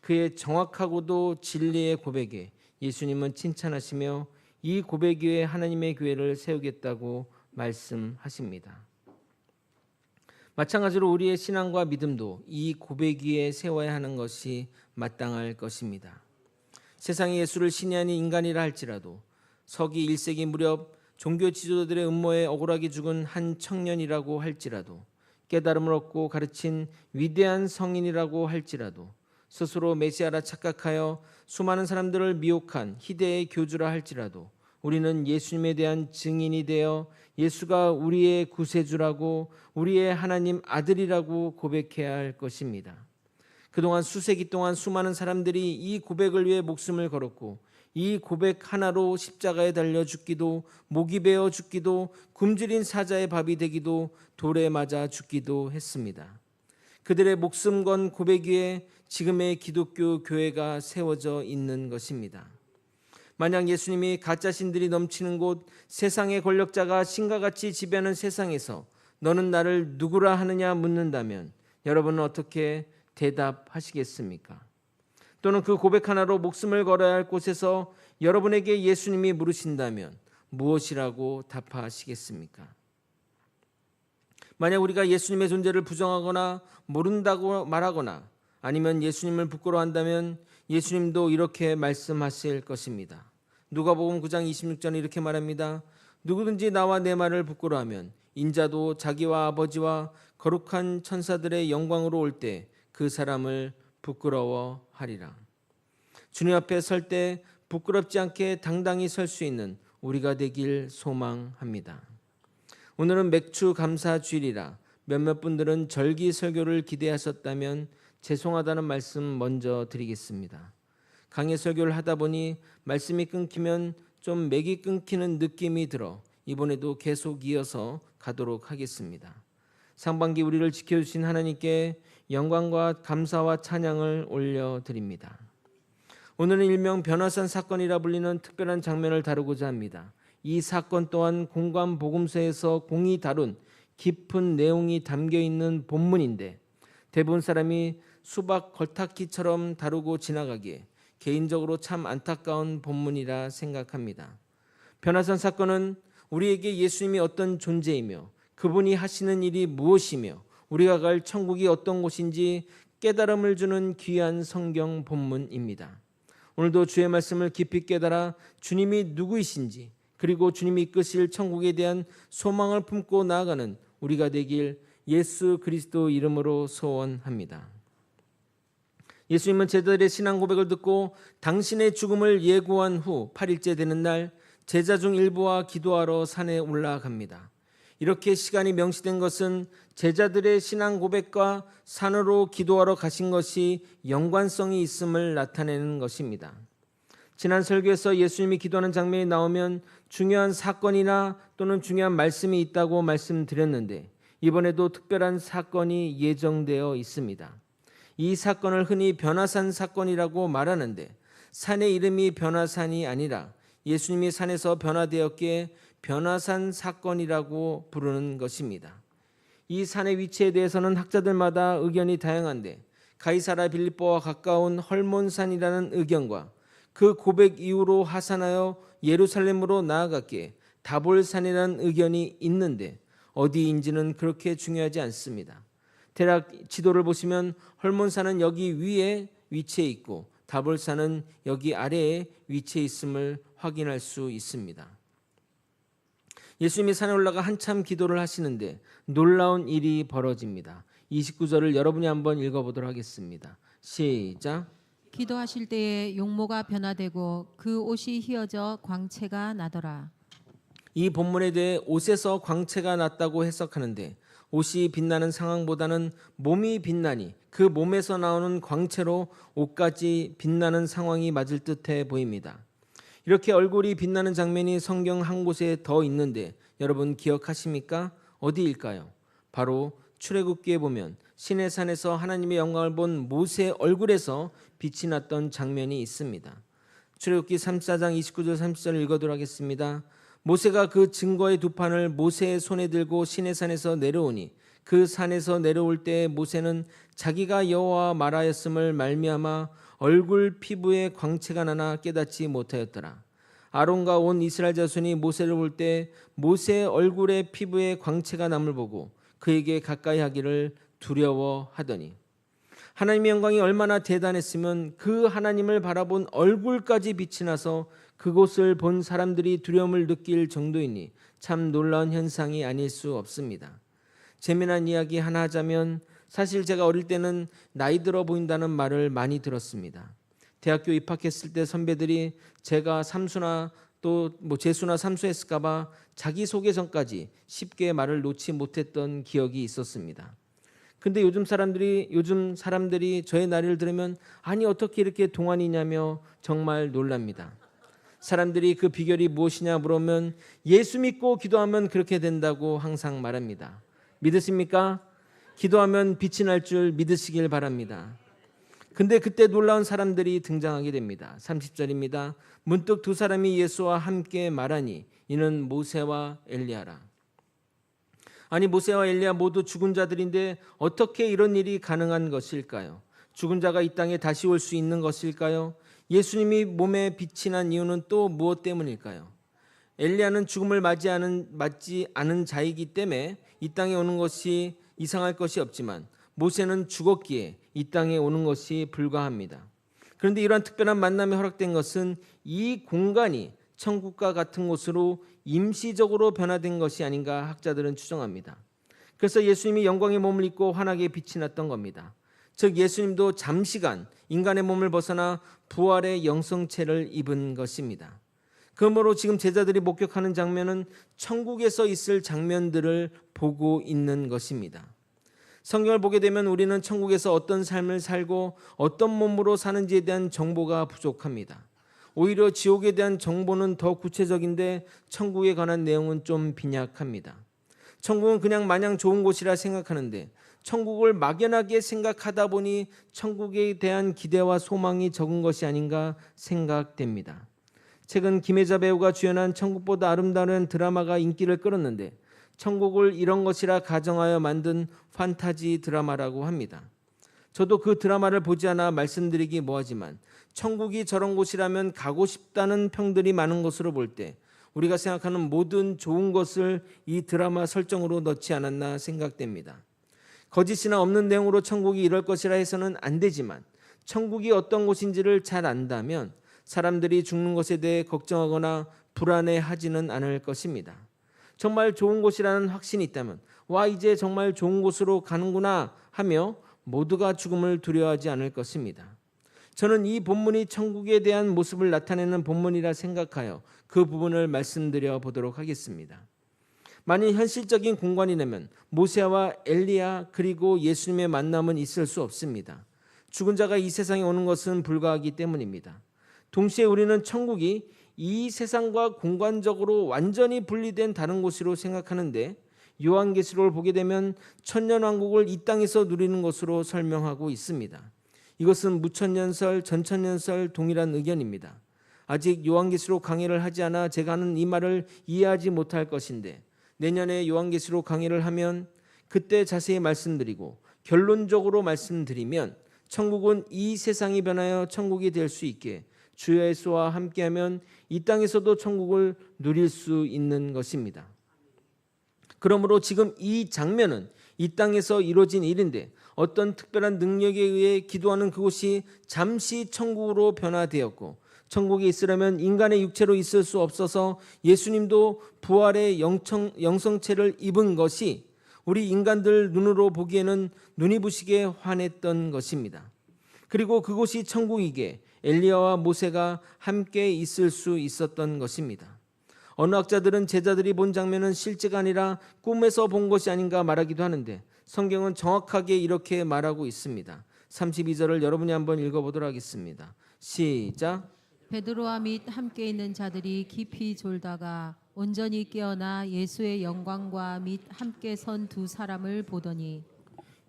그의 정확하고도 진리의 고백에 예수님은 칭찬하시며 이 고백 위에 하나님의 교회를 세우겠다고 말씀하십니다. 마찬가지로 우리의 신앙과 믿음도 이 고백 위에 세워야 하는 것이 마땅할 것입니다. 세상이 예수를 신이 아닌 인간이라 할지라도 서기 1세기 무렵 종교 지도자들의 음모에 억울하게 죽은 한 청년이라고 할지라도 깨달음을 얻고 가르친 위대한 성인이라고 할지라도 스스로 메시아라 착각하여 수많은 사람들을 미혹한 희대의 교주라 할지라도 우리는 예수님에 대한 증인이 되어 예수가 우리의 구세주라고 우리의 하나님 아들이라고 고백해야 할 것입니다. 그동안 수세기 동안 수많은 사람들이 이 고백을 위해 목숨을 걸었고 이 고백 하나로 십자가에 달려 죽기도, 목이 베어 죽기도, 굶주린 사자의 밥이 되기도, 돌에 맞아 죽기도 했습니다. 그들의 목숨 건 고백 위에 지금의 기독교 교회가 세워져 있는 것입니다. 만약 예수님이 가짜 신들이 넘치는 곳, 세상의 권력자가 신과 같이 지배하는 세상에서 너는 나를 누구라 하느냐 묻는다면 여러분은 어떻게 대답하시겠습니까? 또는 그 고백 하나로 목숨을 걸어야 할 곳에서 여러분에게 예수님이 물으신다면 무엇이라고 답하시겠습니까? 만약 우리가 예수님의 존재를 부정하거나 모른다고 말하거나 아니면 예수님을 부끄러워한다면 예수님도 이렇게 말씀하실 것입니다. 누가복음 9장 26절에 이렇게 말합니다. 누구든지 나와 내 말을 부끄러워하면 인자도 자기와 아버지와 거룩한 천사들의 영광으로 올 때 그 사람을 부끄러워하리라. 주님 앞에 설 때 부끄럽지 않게 당당히 설 수 있는 우리가 되길 소망합니다. 오늘은 맥주 감사 주일이라 몇몇 분들은 절기 설교를 기대하셨다면 죄송하다는 말씀 먼저 드리겠습니다. 강의 설교를 하다 보니 말씀이 끊기면 좀 맥이 끊기는 느낌이 들어 이번에도 계속 이어서 가도록 하겠습니다. 상반기 우리를 지켜주신 하나님께 영광과 감사와 찬양을 올려드립니다. 오늘은 일명 변화산 사건이라 불리는 특별한 장면을 다루고자 합니다. 이 사건 또한 공관 복음서에서 공이 다룬 깊은 내용이 담겨있는 본문인데 대부분 사람이 수박 겉핥기처럼 다루고 지나가기에 개인적으로 참 안타까운 본문이라 생각합니다. 변화산 사건은 우리에게 예수님이 어떤 존재이며 그분이 하시는 일이 무엇이며 우리가 갈 천국이 어떤 곳인지 깨달음을 주는 귀한 성경 본문입니다. 오늘도 주의 말씀을 깊이 깨달아 주님이 누구이신지 그리고 주님이 이끄실 천국에 대한 소망을 품고 나아가는 우리가 되길 예수 그리스도 이름으로 소원합니다. 예수님은 제자들의 신앙 고백을 듣고 당신의 죽음을 예고한 후 8일째 되는 날 제자 중 일부와 기도하러 산에 올라갑니다. 이렇게 시간이 명시된 것은 제자들의 신앙 고백과 산으로 기도하러 가신 것이 연관성이 있음을 나타내는 것입니다. 지난 설교에서 예수님이 기도하는 장면이 나오면 중요한 사건이나 또는 중요한 말씀이 있다고 말씀드렸는데 이번에도 특별한 사건이 예정되어 있습니다. 이 사건을 흔히 변화산 사건이라고 말하는데 산의 이름이 변화산이 아니라 예수님이 산에서 변화되었기에 변화산 사건이라고 부르는 것입니다. 이 산의 위치에 대해서는 학자들마다 의견이 다양한데 가이사라 빌립보와 가까운 헐몬산이라는 의견과 그 고백 이후로 하산하여 예루살렘으로 나아갔기에 다볼산이라는 의견이 있는데 어디인지는 그렇게 중요하지 않습니다. 대략 지도를 보시면 헐몬산은 여기 위에 위치해 있고 다볼산은 여기 아래에 위치해 있음을 확인할 수 있습니다. 예수님이 산에 올라가 한참 기도를 하시는데 놀라운 일이 벌어집니다. 29절을 여러분이 한번 읽어보도록 하겠습니다. 시작. 기도하실 때에 용모가 변화되고 그 옷이 휘어져 광채가 나더라. 이 본문에 대해 옷에서 광채가 났다고 해석하는데 옷이 빛나는 상황보다는 몸이 빛나니 그 몸에서 나오는 광채로 옷까지 빛나는 상황이 맞을 듯해 보입니다. 이렇게 얼굴이 빛나는 장면이 성경 한 곳에 더 있는데 여러분 기억하십니까? 어디일까요? 바로 출애굽기에 보면 시내산에서 하나님의 영광을 본 모세의 얼굴에서 빛이 났던 장면이 있습니다. 출애굽기 34장 29절 30절을 읽어도록 하겠습니다. 모세가 그 증거의 두 판을 모세의 손에 들고 시내산에서 내려오니 그 산에서 내려올 때 모세는 자기가 여호와와 말하였음을 말미암아 얼굴 피부에 광채가 나나 깨닫지 못하였더라. 아론과 온 이스라엘 자손이 모세를 볼 때 모세의 얼굴에 피부에 광채가 남을 보고 그에게 가까이 하기를 두려워하더니 하나님의 영광이 얼마나 대단했으면 그 하나님을 바라본 얼굴까지 빛이 나서 그곳을 본 사람들이 두려움을 느낄 정도이니 참 놀라운 현상이 아닐 수 없습니다. 재미난 이야기 하나 하자면 사실 제가 어릴 때는 나이 들어 보인다는 말을 많이 들었습니다. 대학교 입학했을 때 선배들이 제가 삼수나 또 재수나 삼수했을까 봐 자기소개 전까지 쉽게 말을 놓지 못했던 기억이 있었습니다. 근데 요즘 사람들이 저의 나이를 들으면 아니 어떻게 이렇게 동안이냐며 정말 놀랍니다. 사람들이 그 비결이 무엇이냐 물으면 예수 믿고 기도하면 그렇게 된다고 항상 말합니다. 믿으십니까? 기도하면 빛이 날 줄 믿으시길 바랍니다. 근데 그때 놀라운 사람들이 등장하게 됩니다. 30절입니다. 문득 두 사람이 예수와 함께 말하니 이는 모세와 엘리야라. 아니 모세와 엘리야 모두 죽은 자들인데 어떻게 이런 일이 가능한 것일까요? 죽은 자가 이 땅에 다시 올 수 있는 것일까요? 예수님이 몸에 빛이 난 이유는 또 무엇 때문일까요? 엘리야는 죽음을 맞지 않은 자이기 때문에 이 땅에 오는 것이 이상할 것이 없지만 모세는 죽었기에 이 땅에 오는 것이 불가합니다. 그런데 이러한 특별한 만남이 허락된 것은 이 공간이 천국과 같은 곳으로 임시적으로 변화된 것이 아닌가 학자들은 추정합니다. 그래서 예수님이 영광의 몸을 입고 환하게 빛이 났던 겁니다. 즉 예수님도 잠시간 인간의 몸을 벗어나 부활의 영성체를 입은 것입니다. 그러므로 지금 제자들이 목격하는 장면은 천국에서 있을 장면들을 보고 있는 것입니다. 성경을 보게 되면 우리는 천국에서 어떤 삶을 살고 어떤 몸으로 사는지에 대한 정보가 부족합니다. 오히려 지옥에 대한 정보는 더 구체적인데 천국에 관한 내용은 좀 빈약합니다. 천국은 그냥 마냥 좋은 곳이라 생각하는데 천국을 막연하게 생각하다 보니 천국에 대한 기대와 소망이 적은 것이 아닌가 생각됩니다. 최근 김혜자 배우가 주연한 천국보다 아름다운 드라마가 인기를 끌었는데 천국을 이런 것이라 가정하여 만든 판타지 드라마라고 합니다. 저도 그 드라마를 보지 않아 말씀드리기 뭐하지만 천국이 저런 곳이라면 가고 싶다는 평들이 많은 것으로 볼 때 우리가 생각하는 모든 좋은 것을 이 드라마 설정으로 넣지 않았나 생각됩니다. 거짓이나 없는 내용으로 천국이 이럴 것이라 해서는 안 되지만 천국이 어떤 곳인지를 잘 안다면 사람들이 죽는 것에 대해 걱정하거나 불안해하지는 않을 것입니다. 정말 좋은 곳이라는 확신이 있다면 와 이제 정말 좋은 곳으로 가는구나 하며 모두가 죽음을 두려워하지 않을 것입니다. 저는 이 본문이 천국에 대한 모습을 나타내는 본문이라 생각하여 그 부분을 말씀드려 보도록 하겠습니다. 만일 현실적인 공간이라면 모세와 엘리야 그리고 예수님의 만남은 있을 수 없습니다. 죽은 자가 이 세상에 오는 것은 불가하기 때문입니다. 동시에 우리는 천국이 이 세상과 공간적으로 완전히 분리된 다른 곳으로 생각하는데 요한계시록을 보게 되면 천년왕국을 이 땅에서 누리는 것으로 설명하고 있습니다. 이것은 무천년설, 전천년설 동일한 의견입니다. 아직 요한계시록 강의를 하지 않아 제가 하는 이 말을 이해하지 못할 것인데 내년에 요한계시록 강의를 하면 그때 자세히 말씀드리고 결론적으로 말씀드리면 천국은 이 세상이 변하여 천국이 될 수 있게 주 예수와 함께하면 이 땅에서도 천국을 누릴 수 있는 것입니다. 그러므로 지금 이 장면은 이 땅에서 이루어진 일인데 어떤 특별한 능력에 의해 기도하는 그곳이 잠시 천국으로 변화되었고, 천국에 있으려면 인간의 육체로 있을 수 없어서 예수님도 부활의 영성체를 입은 것이 우리 인간들 눈으로 보기에는 눈이 부시게 환했던 것입니다. 그리고 그곳이 천국이기에 엘리야와 모세가 함께 있을 수 있었던 것입니다. 어느 학자들은 제자들이 본 장면은 실제가 아니라 꿈에서 본 것이 아닌가 말하기도 하는데, 성경은 정확하게 이렇게 말하고 있습니다. 32절을 여러분이 한번 읽어보도록 하겠습니다. 시작. 베드로와 및 함께 있는 자들이 깊이 졸다가 온전히 깨어나 예수의 영광과 및 함께 선 두 사람을 보더니.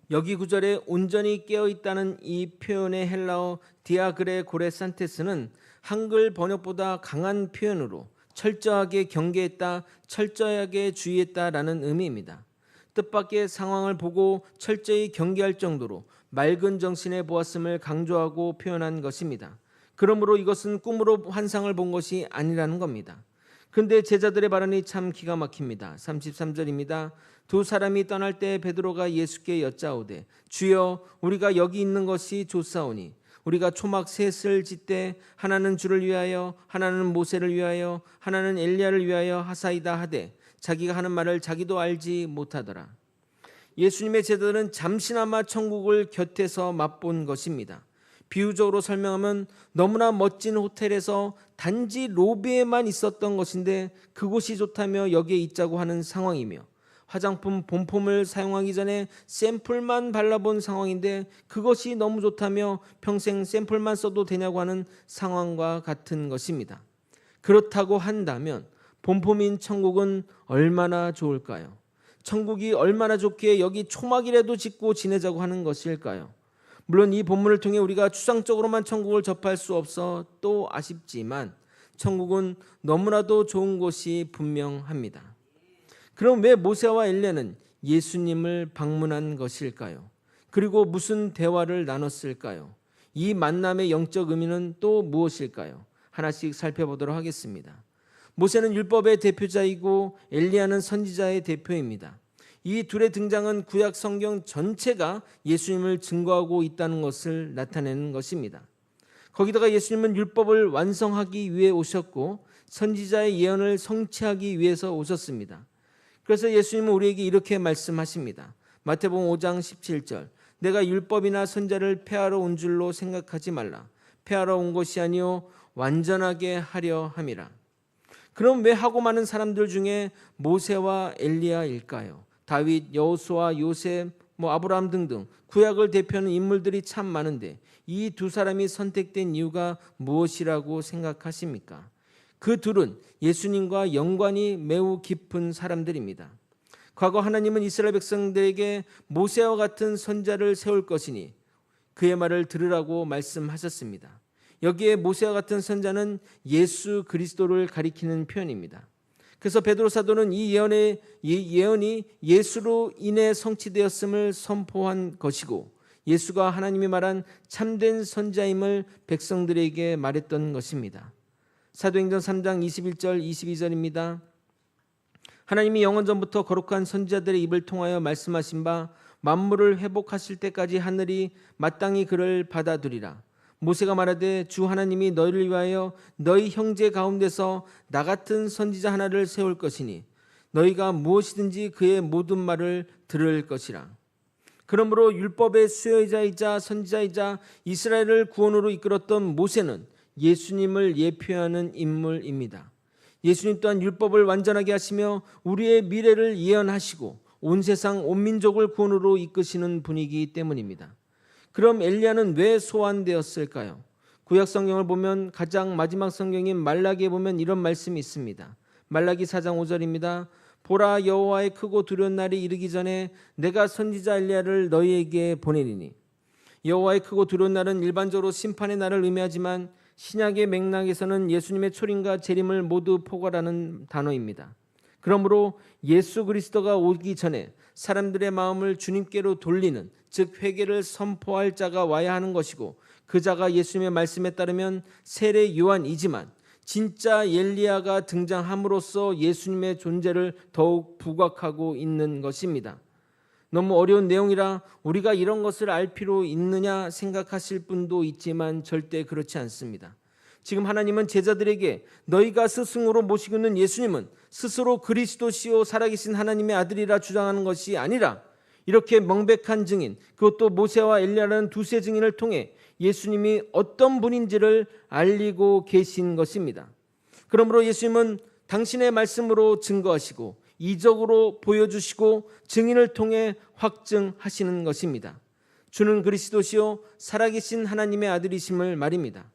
여기 구절에 온전히 깨어있다는 이 표현의 헬라어 디아그레고레산테스는 한글 번역보다 강한 표현으로 철저하게 경계했다, 철저하게 주의했다라는 의미입니다. 뜻밖의 상황을 보고 철저히 경계할 정도로 맑은 정신에 보았음을 강조하고 표현한 것입니다. 그러므로 이것은 꿈으로 환상을 본 것이 아니라는 겁니다. 그런데 제자들의 발언이 참 기가 막힙니다. 33절입니다. 두 사람이 떠날 때 베드로가 예수께 여짜오되 주여 우리가 여기 있는 것이 좋사오니 우리가 초막 셋을 짓되 하나는 주를 위하여 하나는 모세를 위하여 하나는 엘리야를 위하여 하사이다 하되 자기가 하는 말을 자기도 알지 못하더라. 예수님의 제자들은 잠시나마 천국을 곁에서 맛본 것입니다. 비유적으로 설명하면 너무나 멋진 호텔에서 단지 로비에만 있었던 것인데 그곳이 좋다며 여기에 있자고 하는 상황이며, 화장품 본품을 사용하기 전에 샘플만 발라본 상황인데 그것이 너무 좋다며 평생 샘플만 써도 되냐고 하는 상황과 같은 것입니다. 그렇다고 한다면 본품인 천국은 얼마나 좋을까요? 천국이 얼마나 좋기에 여기 초막이라도 짓고 지내자고 하는 것일까요? 물론 이 본문을 통해 우리가 추상적으로만 천국을 접할 수 없어 또 아쉽지만 천국은 너무나도 좋은 곳이 분명합니다. 그럼 왜 모세와 엘리야는 예수님을 방문한 것일까요? 그리고 무슨 대화를 나눴을까요? 이 만남의 영적 의미는 또 무엇일까요? 하나씩 살펴보도록 하겠습니다. 모세는 율법의 대표자이고 엘리야는 선지자의 대표입니다. 이 둘의 등장은 구약 성경 전체가 예수님을 증거하고 있다는 것을 나타내는 것입니다. 거기다가 예수님은 율법을 완성하기 위해 오셨고 선지자의 예언을 성취하기 위해서 오셨습니다. 그래서 예수님은 우리에게 이렇게 말씀하십니다. 마태복음 5장 17절 내가 율법이나 선지자를 폐하러 온 줄로 생각하지 말라. 폐하러 온 것이 아니요 완전하게 하려 함이라. 그럼 왜 하고 많은 사람들 중에 모세와 엘리야일까요? 다윗, 여호수아, 요셉, 아브라함 등등 구약을 대표하는 인물들이 참 많은데 이 두 사람이 선택된 이유가 무엇이라고 생각하십니까? 그 둘은 예수님과 연관이 매우 깊은 사람들입니다. 과거 하나님은 이스라엘 백성들에게 모세와 같은 선지자를 세울 것이니 그의 말을 들으라고 말씀하셨습니다. 여기에 모세와 같은 선지자는 예수 그리스도를 가리키는 표현입니다. 그래서 베드로 사도는 이 예언이 예수로 인해 성취되었음을 선포한 것이고 예수가 하나님이 말한 참된 선지자임을 백성들에게 말했던 것입니다. 사도행전 3장 21절 22절입니다. 하나님이 영원전부터 거룩한 선지자들의 입을 통하여 말씀하신 바 만물을 회복하실 때까지 하늘이 마땅히 그를 받아두리라. 모세가 말하되 주 하나님이 너희를 위하여 너희 형제 가운데서 나 같은 선지자 하나를 세울 것이니 너희가 무엇이든지 그의 모든 말을 들을 것이라. 그러므로 율법의 수여자이자 선지자이자 이스라엘을 구원으로 이끌었던 모세는 예수님을 예표하는 인물입니다. 예수님 또한 율법을 완전하게 하시며 우리의 미래를 예언하시고 온 세상 온 민족을 구원으로 이끄시는 분이기 때문입니다. 그럼 엘리야는 왜 소환되었을까요? 구약 성경을 보면 가장 마지막 성경인 말라기에 보면 이런 말씀이 있습니다. 말라기 4장 5절입니다. 보라 여호와의 크고 두려운 날이 이르기 전에 내가 선지자 엘리야를 너희에게 보내리니. 여호와의 크고 두려운 날은 일반적으로 심판의 날을 의미하지만 신약의 맥락에서는 예수님의 초림과 재림을 모두 포괄하는 단어입니다. 그러므로 예수 그리스도가 오기 전에 사람들의 마음을 주님께로 돌리는, 즉 회개를 선포할 자가 와야 하는 것이고 그 자가 예수님의 말씀에 따르면 세례 요한이지만 진짜 엘리야가 등장함으로써 예수님의 존재를 더욱 부각하고 있는 것입니다. 너무 어려운 내용이라 우리가 이런 것을 알 필요 있느냐 생각하실 분도 있지만 절대 그렇지 않습니다. 지금 하나님은 제자들에게 너희가 스승으로 모시고 있는 예수님은 스스로 그리스도시요 살아계신 하나님의 아들이라 주장하는 것이 아니라 이렇게 명백한 증인, 그것도 모세와 엘리야라는 두세 증인을 통해 예수님이 어떤 분인지를 알리고 계신 것입니다. 그러므로 예수님은 당신의 말씀으로 증거하시고 이적으로 보여주시고 증인을 통해 확증하시는 것입니다. 주는 그리스도시요 살아계신 하나님의 아들이심을 말입니다.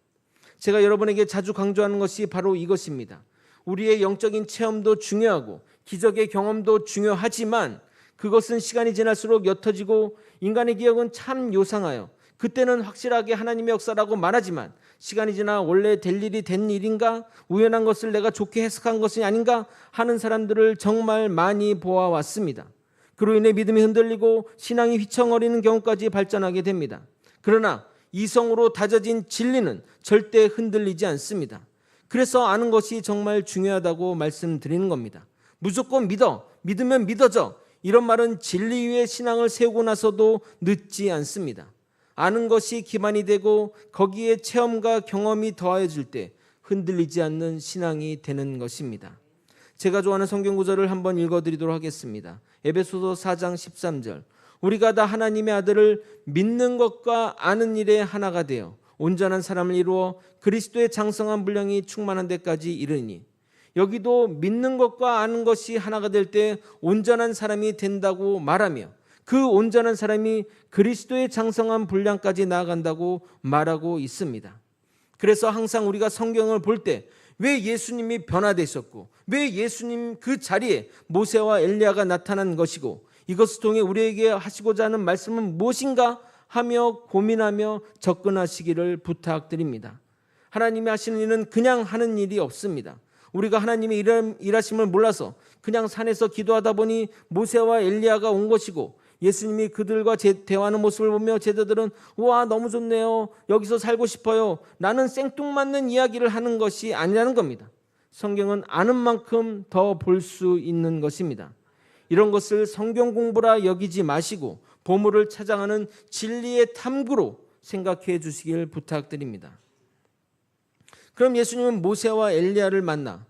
제가 여러분에게 자주 강조하는 것이 바로 이것입니다. 우리의 영적인 체험도 중요하고 기적의 경험도 중요하지만 그것은 시간이 지날수록 옅어지고 인간의 기억은 참 요상하여 그때는 확실하게 하나님의 역사라고 말하지만 시간이 지나 원래 될 일이 된 일인가, 우연한 것을 내가 좋게 해석한 것이 아닌가 하는 사람들을 정말 많이 보아왔습니다. 그로 인해 믿음이 흔들리고 신앙이 휘청거리는 경우까지 발전하게 됩니다. 그러나 이성으로 다져진 진리는 절대 흔들리지 않습니다. 그래서 아는 것이 정말 중요하다고 말씀드리는 겁니다. 무조건 믿어, 믿으면 믿어져, 이런 말은 진리 위에 신앙을 세우고 나서도 늦지 않습니다. 아는 것이 기반이 되고 거기에 체험과 경험이 더해질 때 흔들리지 않는 신앙이 되는 것입니다. 제가 좋아하는 성경 구절을 한번 읽어드리도록 하겠습니다. 에베소서 4장 13절, 우리가 다 하나님의 아들을 믿는 것과 아는 일에 하나가 되어 온전한 사람을 이루어 그리스도의 장성한 분량이 충만한 데까지 이르니, 여기도 믿는 것과 아는 것이 하나가 될 때 온전한 사람이 된다고 말하며 그 온전한 사람이 그리스도의 장성한 분량까지 나아간다고 말하고 있습니다. 그래서 항상 우리가 성경을 볼 때 왜 예수님이 변화되셨고 왜 예수님 그 자리에 모세와 엘리야가 나타난 것이고 이것을 통해 우리에게 하시고자 하는 말씀은 무엇인가 하며 고민하며 접근하시기를 부탁드립니다. 하나님이 하시는 일은 그냥 하는 일이 없습니다. 우리가 하나님의 일하심을 몰라서 그냥 산에서 기도하다 보니 모세와 엘리야가 온 것이고 예수님이 그들과 대화하는 모습을 보며 제자들은 우와 너무 좋네요, 여기서 살고 싶어요, 나는 생뚱맞는 이야기를 하는 것이 아니라는 겁니다. 성경은 아는 만큼 더 볼 수 있는 것입니다. 이런 것을 성경 공부라 여기지 마시고 보물을 찾아가는 진리의 탐구로 생각해 주시길 부탁드립니다. 그럼 예수님은 모세와 엘리야를 만나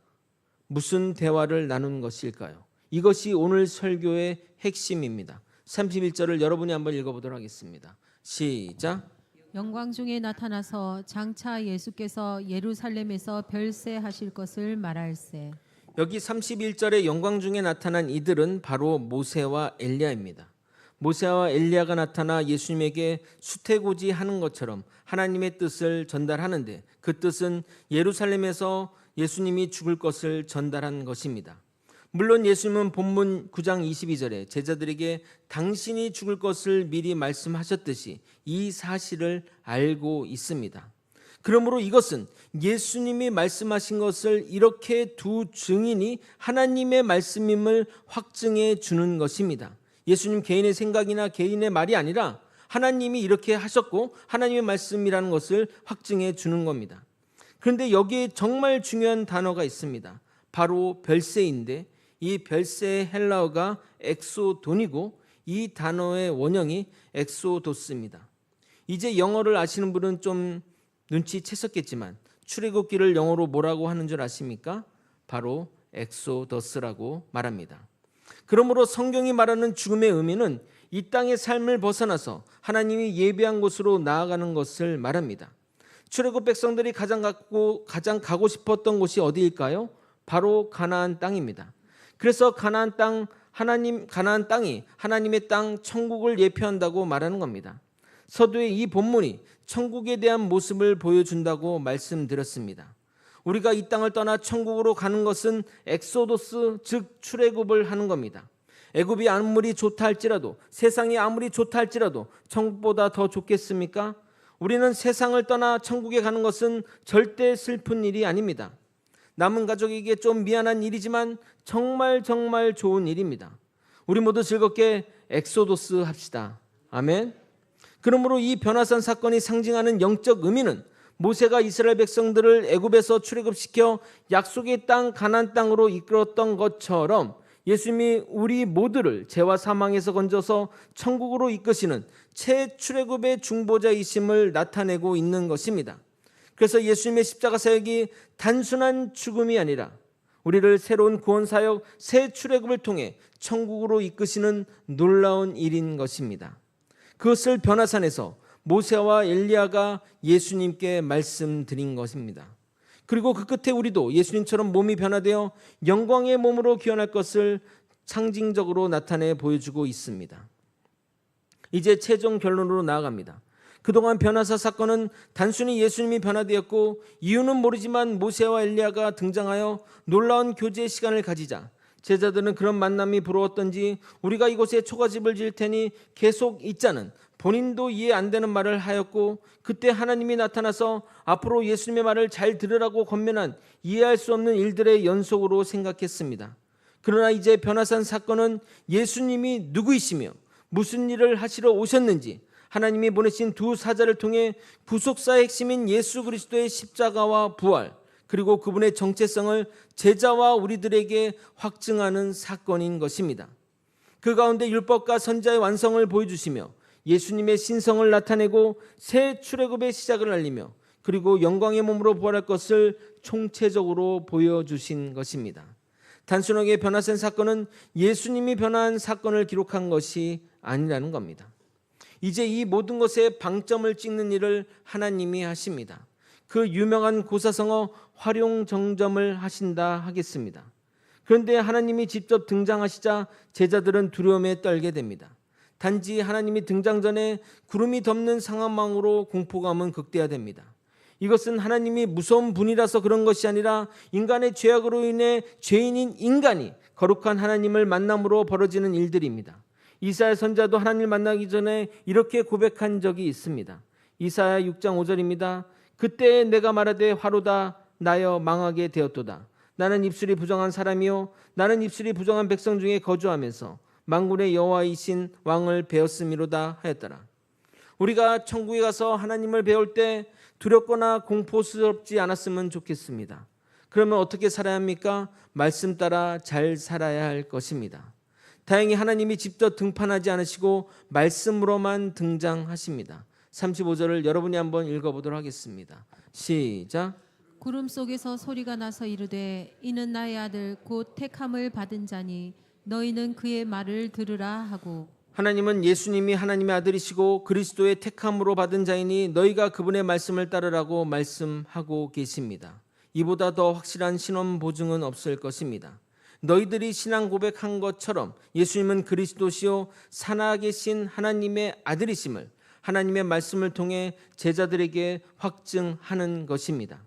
무슨 대화를 나눈 것일까요? 이것이 오늘 설교의 핵심입니다. 31절을 여러분이 한번 읽어보도록 하겠습니다. 시작. 영광 중에 나타나서 장차 예수께서 예루살렘에서 별세하실 것을 말할세. 여기 31절의 영광 중에 나타난 이들은 바로 모세와 엘리야입니다. 모세와 엘리야가 나타나 예수님에게 수태고지 하는 것처럼 하나님의 뜻을 전달하는데 그 뜻은 예루살렘에서 예수님이 죽을 것을 전달한 것입니다. 물론 예수님은 본문 9장 22절에 제자들에게 당신이 죽을 것을 미리 말씀하셨듯이 이 사실을 알고 있습니다. 그러므로 이것은 예수님이 말씀하신 것을 이렇게 두 증인이 하나님의 말씀임을 확증해 주는 것입니다. 예수님 개인의 생각이나 개인의 말이 아니라 하나님이 이렇게 하셨고 하나님의 말씀이라는 것을 확증해 주는 겁니다. 그런데 여기에 정말 중요한 단어가 있습니다. 바로 별세인데 이 별세의 헬라어가 엑소돈이고 이 단어의 원형이 엑소도스입니다. 이제 영어를 아시는 분은 좀 눈치챘었겠지만 출애굽기를 영어로 뭐라고 하는 줄 아십니까? 바로 엑소더스라고 말합니다. 그러므로 성경이 말하는 죽음의 의미는 이 땅의 삶을 벗어나서 하나님이 예비한 곳으로 나아가는 것을 말합니다. 출애굽 백성들이 가장 가고 싶었던 곳이 어디일까요? 바로 가나안 땅입니다. 그래서 가나안 땅이 하나님의 땅 천국을 예표한다고 말하는 겁니다. 서두에 이 본문이 천국에 대한 모습을 보여준다고 말씀드렸습니다. 우리가 이 땅을 떠나 천국으로 가는 것은 엑소도스, 즉 출애굽을 하는 겁니다. 애굽이 아무리 좋다 할지라도, 세상이 아무리 좋다 할지라도 천국보다 더 좋겠습니까? 우리는 세상을 떠나 천국에 가는 것은 절대 슬픈 일이 아닙니다. 남은 가족에게 좀 미안한 일이지만 정말 좋은 일입니다. 우리 모두 즐겁게 엑소도스 합시다. 아멘. 그러므로 이 변화산 사건이 상징하는 영적 의미는 모세가 이스라엘 백성들을 애굽에서 출애굽시켜 약속의 땅 가나안 땅으로 이끌었던 것처럼 예수님이 우리 모두를 죄와 사망에서 건져서 천국으로 이끄시는 최출애굽의 중보자이심을 나타내고 있는 것입니다. 그래서 예수님의 십자가 사역이 단순한 죽음이 아니라 우리를 새로운 구원 사역 새 출애굽을 통해 천국으로 이끄시는 놀라운 일인 것입니다. 그것을 변화산에서 모세와 엘리야가 예수님께 말씀드린 것입니다. 그리고 그 끝에 우리도 예수님처럼 몸이 변화되어 영광의 몸으로 귀환할 것을 상징적으로 나타내 보여주고 있습니다. 이제 최종 결론으로 나아갑니다. 그동안 변화사 사건은 단순히 예수님이 변화되었고 이유는 모르지만 모세와 엘리야가 등장하여 놀라운 교제의 시간을 가지자 제자들은 그런 만남이 부러웠던지 우리가 이곳에 초가집을 지을 테니 계속 있자는 본인도 이해 안 되는 말을 하였고, 그때 하나님이 나타나서 앞으로 예수님의 말을 잘 들으라고 권면한 이해할 수 없는 일들의 연속으로 생각했습니다. 그러나 이제 변화산 사건은 예수님이 누구이시며 무슨 일을 하시러 오셨는지 하나님이 보내신 두 사자를 통해 구속사의 핵심인 예수 그리스도의 십자가와 부활, 그리고 그분의 정체성을 제자와 우리들에게 확증하는 사건인 것입니다. 그 가운데 율법과 선지자의 완성을 보여주시며 예수님의 신성을 나타내고 새 출애굽의 시작을 알리며 그리고 영광의 몸으로 부활할 것을 총체적으로 보여주신 것입니다. 단순하게 변화된 사건은 예수님이 변화한 사건을 기록한 것이 아니라는 겁니다. 이제 이 모든 것에 방점을 찍는 일을 하나님이 하십니다. 그 유명한 고사성어 활용정점을 하신다 하겠습니다. 그런데 하나님이 직접 등장하시자 제자들은 두려움에 떨게 됩니다. 단지 하나님이 등장 전에 구름이 덮는 상황망으로 공포감은 극대화됩니다. 이것은 하나님이 무서운 분이라서 그런 것이 아니라 인간의 죄악으로 인해 죄인인 인간이 거룩한 하나님을 만남으로 벌어지는 일들입니다. 이사야 선지자도 하나님을 만나기 전에 이렇게 고백한 적이 있습니다. 이사야 6장 5절입니다. 그때 내가 말하되 화로다 나여 망하게 되었도다. 나는 입술이 부정한 사람이요 나는 입술이 부정한 백성 중에 거주하면서 만군의 여호와이신 왕을 배웠음이로다 하였더라. 우리가 천국에 가서 하나님을 배울 때 두렵거나 공포스럽지 않았으면 좋겠습니다. 그러면 어떻게 살아야 합니까? 말씀 따라 잘 살아야 할 것입니다. 다행히 하나님이 직접 등판하지 않으시고 말씀으로만 등장하십니다. 35절을 여러분이 한번 읽어보도록 하겠습니다. 시작. 구름 속에서 소리가 나서 이르되 이는 나의 아들 곧 택함을 받은 자니 너희는 그의 말을 들으라 하고, 하나님은 예수님이 하나님의 아들이시고 그리스도의 택함으로 받은 자이니 너희가 그분의 말씀을 따르라고 말씀하고 계십니다. 이보다 더 확실한 신원 보증은 없을 것입니다. 너희들이 신앙 고백한 것처럼 예수님은 그리스도시요 살아계신 하나님의 아들이심을 하나님의 말씀을 통해 제자들에게 확증하는 것입니다.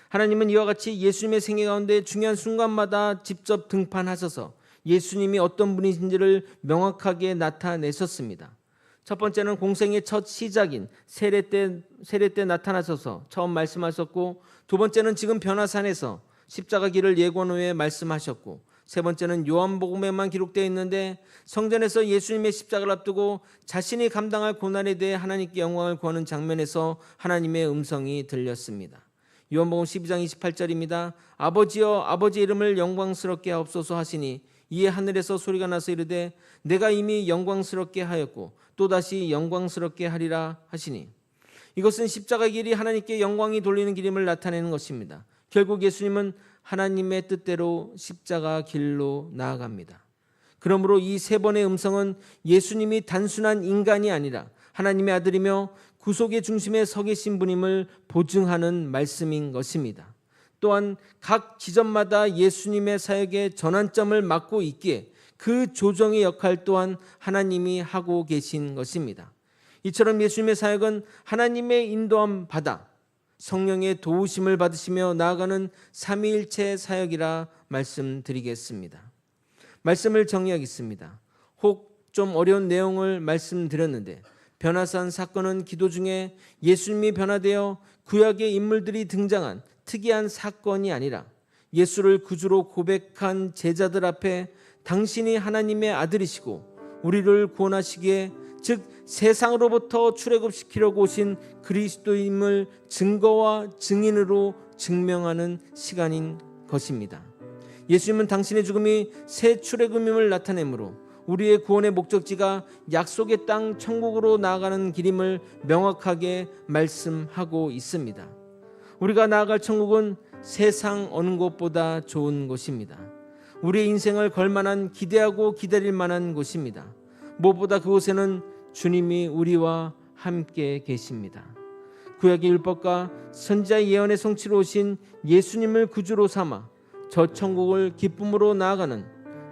하나님은 이와 같이 예수님의 생애 가운데 중요한 순간마다 직접 등판하셔서 예수님이 어떤 분이신지를 명확하게 나타내셨습니다. 첫 번째는 공생의 첫 시작인 세례 때 나타나셔서 처음 말씀하셨고, 두 번째는 지금 변화산에서 십자가 길을 예고한 후에 말씀하셨고, 세 번째는 요한복음에만 기록되어 있는데 성전에서 예수님의 십자가를 앞두고 자신이 감당할 고난에 대해 하나님께 영광을 구하는 장면에서 하나님의 음성이 들렸습니다. 요한복음 12장 28절입니다. 아버지여 아버지의 이름을 영광스럽게 하옵소서 하시니 이에 하늘에서 소리가 나서 이르되 내가 이미 영광스럽게 하였고 또다시 영광스럽게 하리라 하시니, 이것은 십자가 길이 하나님께 영광이 돌리는 길임을 나타내는 것입니다. 결국 예수님은 하나님의 뜻대로 십자가 길로 나아갑니다. 그러므로 이 세 번의 음성은 예수님이 단순한 인간이 아니라 하나님의 아들이며 구속의 중심에 서 계신 분임을 보증하는 말씀인 것입니다. 또한 각 지점마다 예수님의 사역의 전환점을 맡고 있기에 그 조정의 역할 또한 하나님이 하고 계신 것입니다. 이처럼 예수님의 사역은 하나님의 인도함 받아 성령의 도우심을 받으시며 나아가는 삼위일체 사역이라 말씀드리겠습니다. 말씀을 정리하겠습니다. 혹 좀 어려운 내용을 말씀드렸는데 변화산 사건은 기도 중에 예수님이 변화되어 구약의 인물들이 등장한 특이한 사건이 아니라 예수를 구주로 고백한 제자들 앞에 당신이 하나님의 아들이시고 우리를 구원하시기에 즉 세상으로부터 출애굽시키려고 오신 그리스도임을 증거와 증인으로 증명하는 시간인 것입니다. 예수님은 당신의 죽음이 새 출애굽임을 나타내므로 우리의 구원의 목적지가 약속의 땅 천국으로 나아가는 길임을 명확하게 말씀하고 있습니다. 우리가 나아갈 천국은 세상 어느 곳보다 좋은 곳입니다. 우리의 인생을 걸만한 기대하고 기다릴 만한 곳입니다. 무엇보다 그곳에는 주님이 우리와 함께 계십니다. 구약의 율법과 선지자의 예언의 성취로 오신 예수님을 구주로 삼아 저 천국을 기쁨으로 나아가는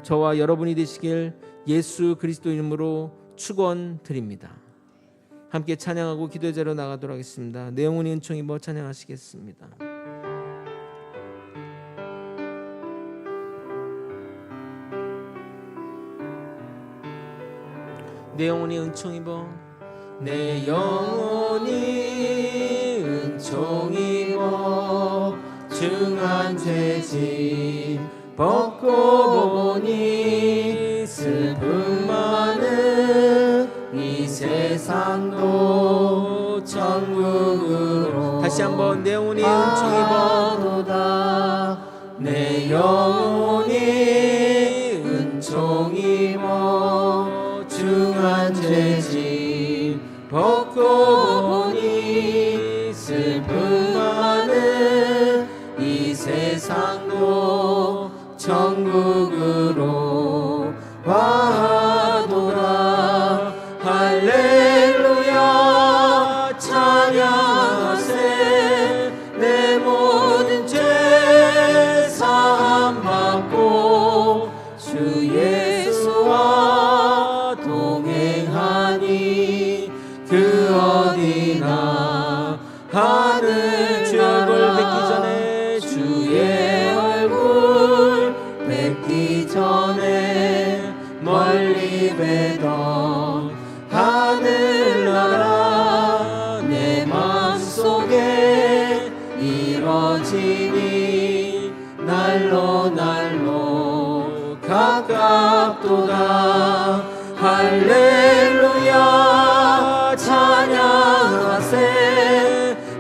저와 여러분이 되시길 예수 그리스도 이름으로 축원드립니다. 함께 찬양하고 기도의 자리로 나가도록 하겠습니다. 내 영혼이 은총 입어 찬양하시겠습니다. 내 영혼이 은총 입어 내 영혼이 은총 입어 중한 죄짐 벗고 보니 슬픔 많은 이 세상도 천국으로 다시 한번 내 영혼이 은총 입어 내 영혼이 은총 입어 중한 죄짐 벗고 보니 슬픔 많은 이 세상도 천국으로 와도다. 할렐루야 찬양하세. 내 모든 죄 사함 받고 주 예수와 동행하니 그 어디나 하늘 주의 얼굴 뵙기 전에 주의 얼굴 뵙기 전에 멀리 뵈던 하늘나라 내 맘속에 이뤄지니 날로 날로 가깝도다. 할렐루야 찬양하세.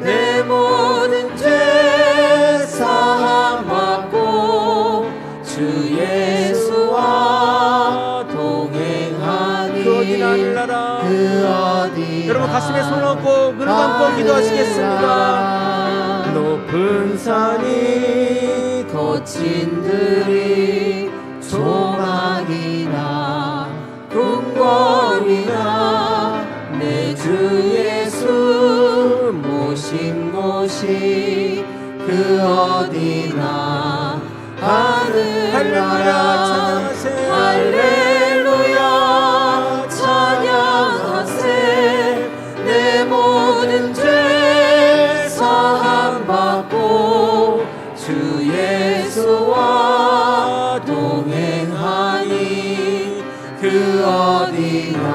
내 모든 죄 사함 받고 주 예수와 동행하니 그 어디나 하늘나라 그 어디 여러분 가슴에 손을 얹고 눈을 감고 기도하시겠습니다. 높은 산이 거친 들이 조망이나 궁궐이나 내 주 예수 모신 곳이 그 어디나 하늘나라 할렐루야 찬양하세. 내 모든 죄 사함 받고 주 예수와 동행하니 그 어디나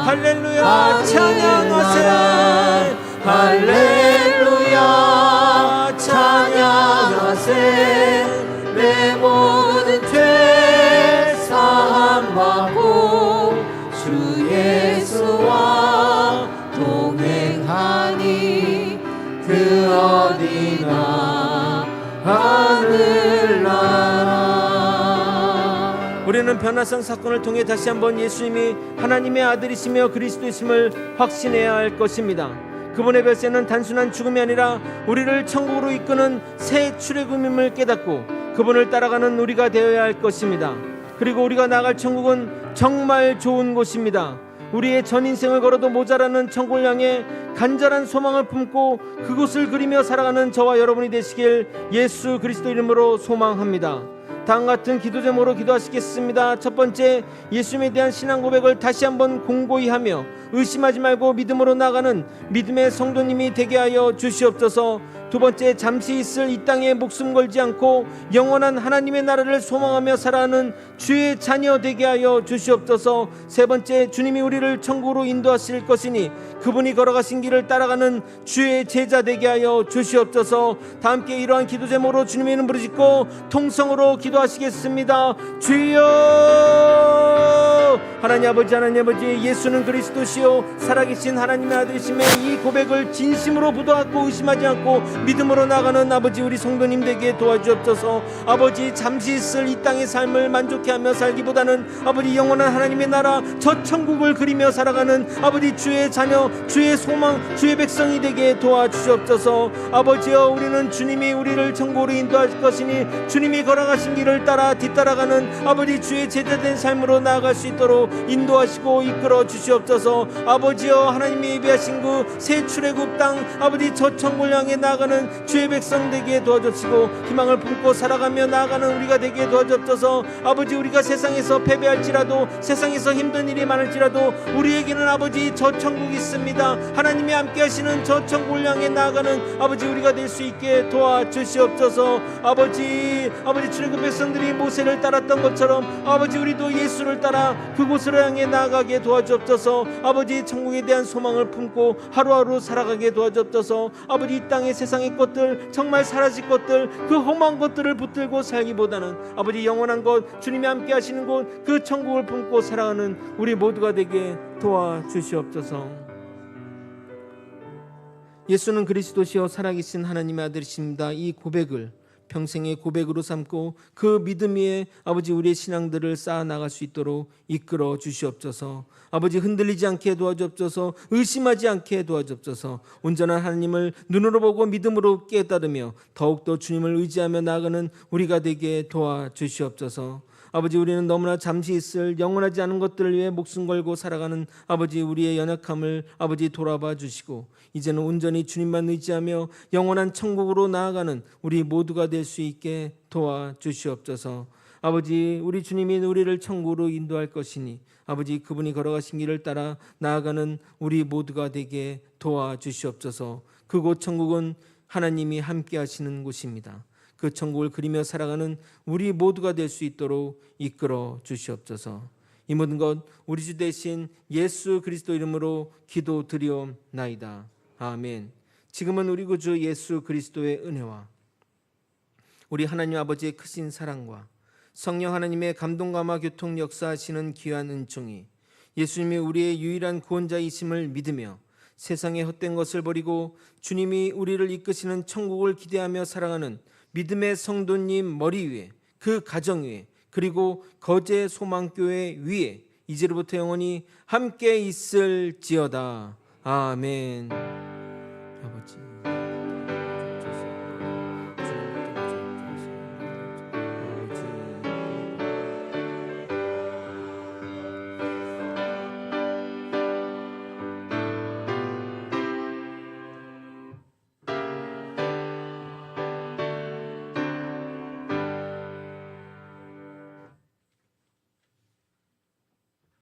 할렐루야 찬양하세. 할렐루야 찬양하세. 내 모든 죄 사함 받고 주 예수와 동행하니 그 어디나 하늘나라. 우리는 변화성 사건을 통해 다시 한번 예수님이 하나님의 아들이시며 그리스도이심을 확신해야 할 것입니다. 그분의 별세는 단순한 죽음이 아니라 우리를 천국으로 이끄는 새 출애굽임을 깨닫고 그분을 따라가는 우리가 되어야 할 것입니다. 그리고 우리가 나갈 천국은 정말 좋은 곳입니다. 우리의 전 인생을 걸어도 모자라는 천국을 향해 간절한 소망을 품고 그곳을 그리며 살아가는 저와 여러분이 되시길 예수 그리스도 이름으로 소망합니다. 다음 같은 기도 제목으로 기도하시겠습니다. 첫 번째, 예수님에 대한 신앙 고백을 다시 한번 공고히 하며 의심하지 말고 믿음으로 나가는 믿음의 성도님이 되게 하여 주시옵소서. 두 번째, 잠시 있을 이 땅에 목숨 걸지 않고 영원한 하나님의 나라를 소망하며 살아가는 주의 자녀 되게 하여 주시옵소서. 세 번째, 주님이 우리를 천국으로 인도하실 것이니 그분이 걸어가신 길을 따라가는 주의 제자 되게 하여 주시옵소서. 다 함께 이러한 기도 제목으로 주님의 이름 부르짖고 통성으로 기도하시겠습니다. 주여 주옵소서. 하나님 아버지 예수는 그리스도시요 살아계신 하나님의 아들이심에 이 고백을 진심으로 부도하고 의심하지 않고 믿음으로 나가는 아버지 우리 성도님 되게 도와주옵소서. 아버지 잠시 있을 이 땅의 삶을 만족해하며 살기보다는 아버지 영원한 하나님의 나라 저 천국을 그리며 살아가는 아버지 주의 자녀, 주의 소망, 주의 백성이 되게 도와주시옵소서. 아버지여, 우리는 주님이 우리를 천국으로 인도할 것이니 주님이 걸어가신 길을 따라 뒤따라가는 아버지 주의 제자된 삶으로 나아갈 수 있도록 인도하시고 이끌어 주시옵소서. 아버지여, 하나님이 예비하신 그 새 출애굽 땅 아버지 저 천국을 향해 나아가는 주의 백성 되게 도와주시고 희망을 품고 살아가며 나아가는 우리가 되게 도와주옵소서. 아버지, 우리가 세상에서 패배할지라도 세상에서 힘든 일이 많을지라도 우리에게는 아버지 저 천국이 있습니다. 하나님이 함께 하시는 저 천국을 향해 나아가는 아버지 우리가 될 수 있게 도와주시옵소서. 아버지 출애굽 백성들이 모세를 따랐던 것처럼 아버지 우리도 예수를 따라 그곳을 향해 나아가게 도와주옵소서. 아버지, 천국에 대한 소망을 품고 하루하루 살아가게 도와주옵소서. 아버지, 이 땅의 세상의 것들, 정말 사라질 것들, 그 험한 것들을 붙들고 살기보다는 아버지 영원한 것, 주님이 함께 하시는 곳, 그 천국을 품고 살아가는 우리 모두가 되게 도와주시옵소서. 예수는 그리스도시요 살아계신 하나님의 아들이십니다. 이 고백을 평생의 고백으로 삼고 그 믿음 위에 아버지 우리의 신앙들을 쌓아 나갈 수 있도록 이끌어 주시옵소서. 아버지, 흔들리지 않게 도와주옵소서. 의심하지 않게 도와주옵소서. 온전한 하나님을 눈으로 보고 믿음으로 깨달으며 더욱더 주님을 의지하며 나아가는 우리가 되게 도와주시옵소서. 아버지, 우리는 너무나 잠시 있을 영원하지 않은 것들을 위해 목숨 걸고 살아가는 아버지 우리의 연약함을 아버지 돌아봐 주시고 이제는 온전히 주님만 의지하며 영원한 천국으로 나아가는 우리 모두가 될 수 있게 도와주시옵소서. 아버지, 우리 주님이 우리를 천국으로 인도할 것이니 아버지 그분이 걸어가신 길을 따라 나아가는 우리 모두가 되게 도와주시옵소서. 그곳 천국은 하나님이 함께 하시는 곳입니다. 그 천국을 그리며 살아가는 우리 모두가 될 수 있도록 이끌어 주시옵소서. 이 모든 것 우리 주 대신 예수 그리스도 이름으로 기도드리옵나이다. 아멘. 지금은 우리 구주 예수 그리스도의 은혜와 우리 하나님 아버지의 크신 사랑과 성령 하나님의 감동감화 교통 역사하시는 귀한 은총이 예수님이 우리의 유일한 구원자이심을 믿으며 세상의 헛된 것을 버리고 주님이 우리를 이끄시는 천국을 기대하며 살아가는 믿음의 성도님 머리 위에, 그 가정 위에, 그리고 거제 소망교회 위에 이제로부터 영원히 함께 있을지어다. 아멘. 아버지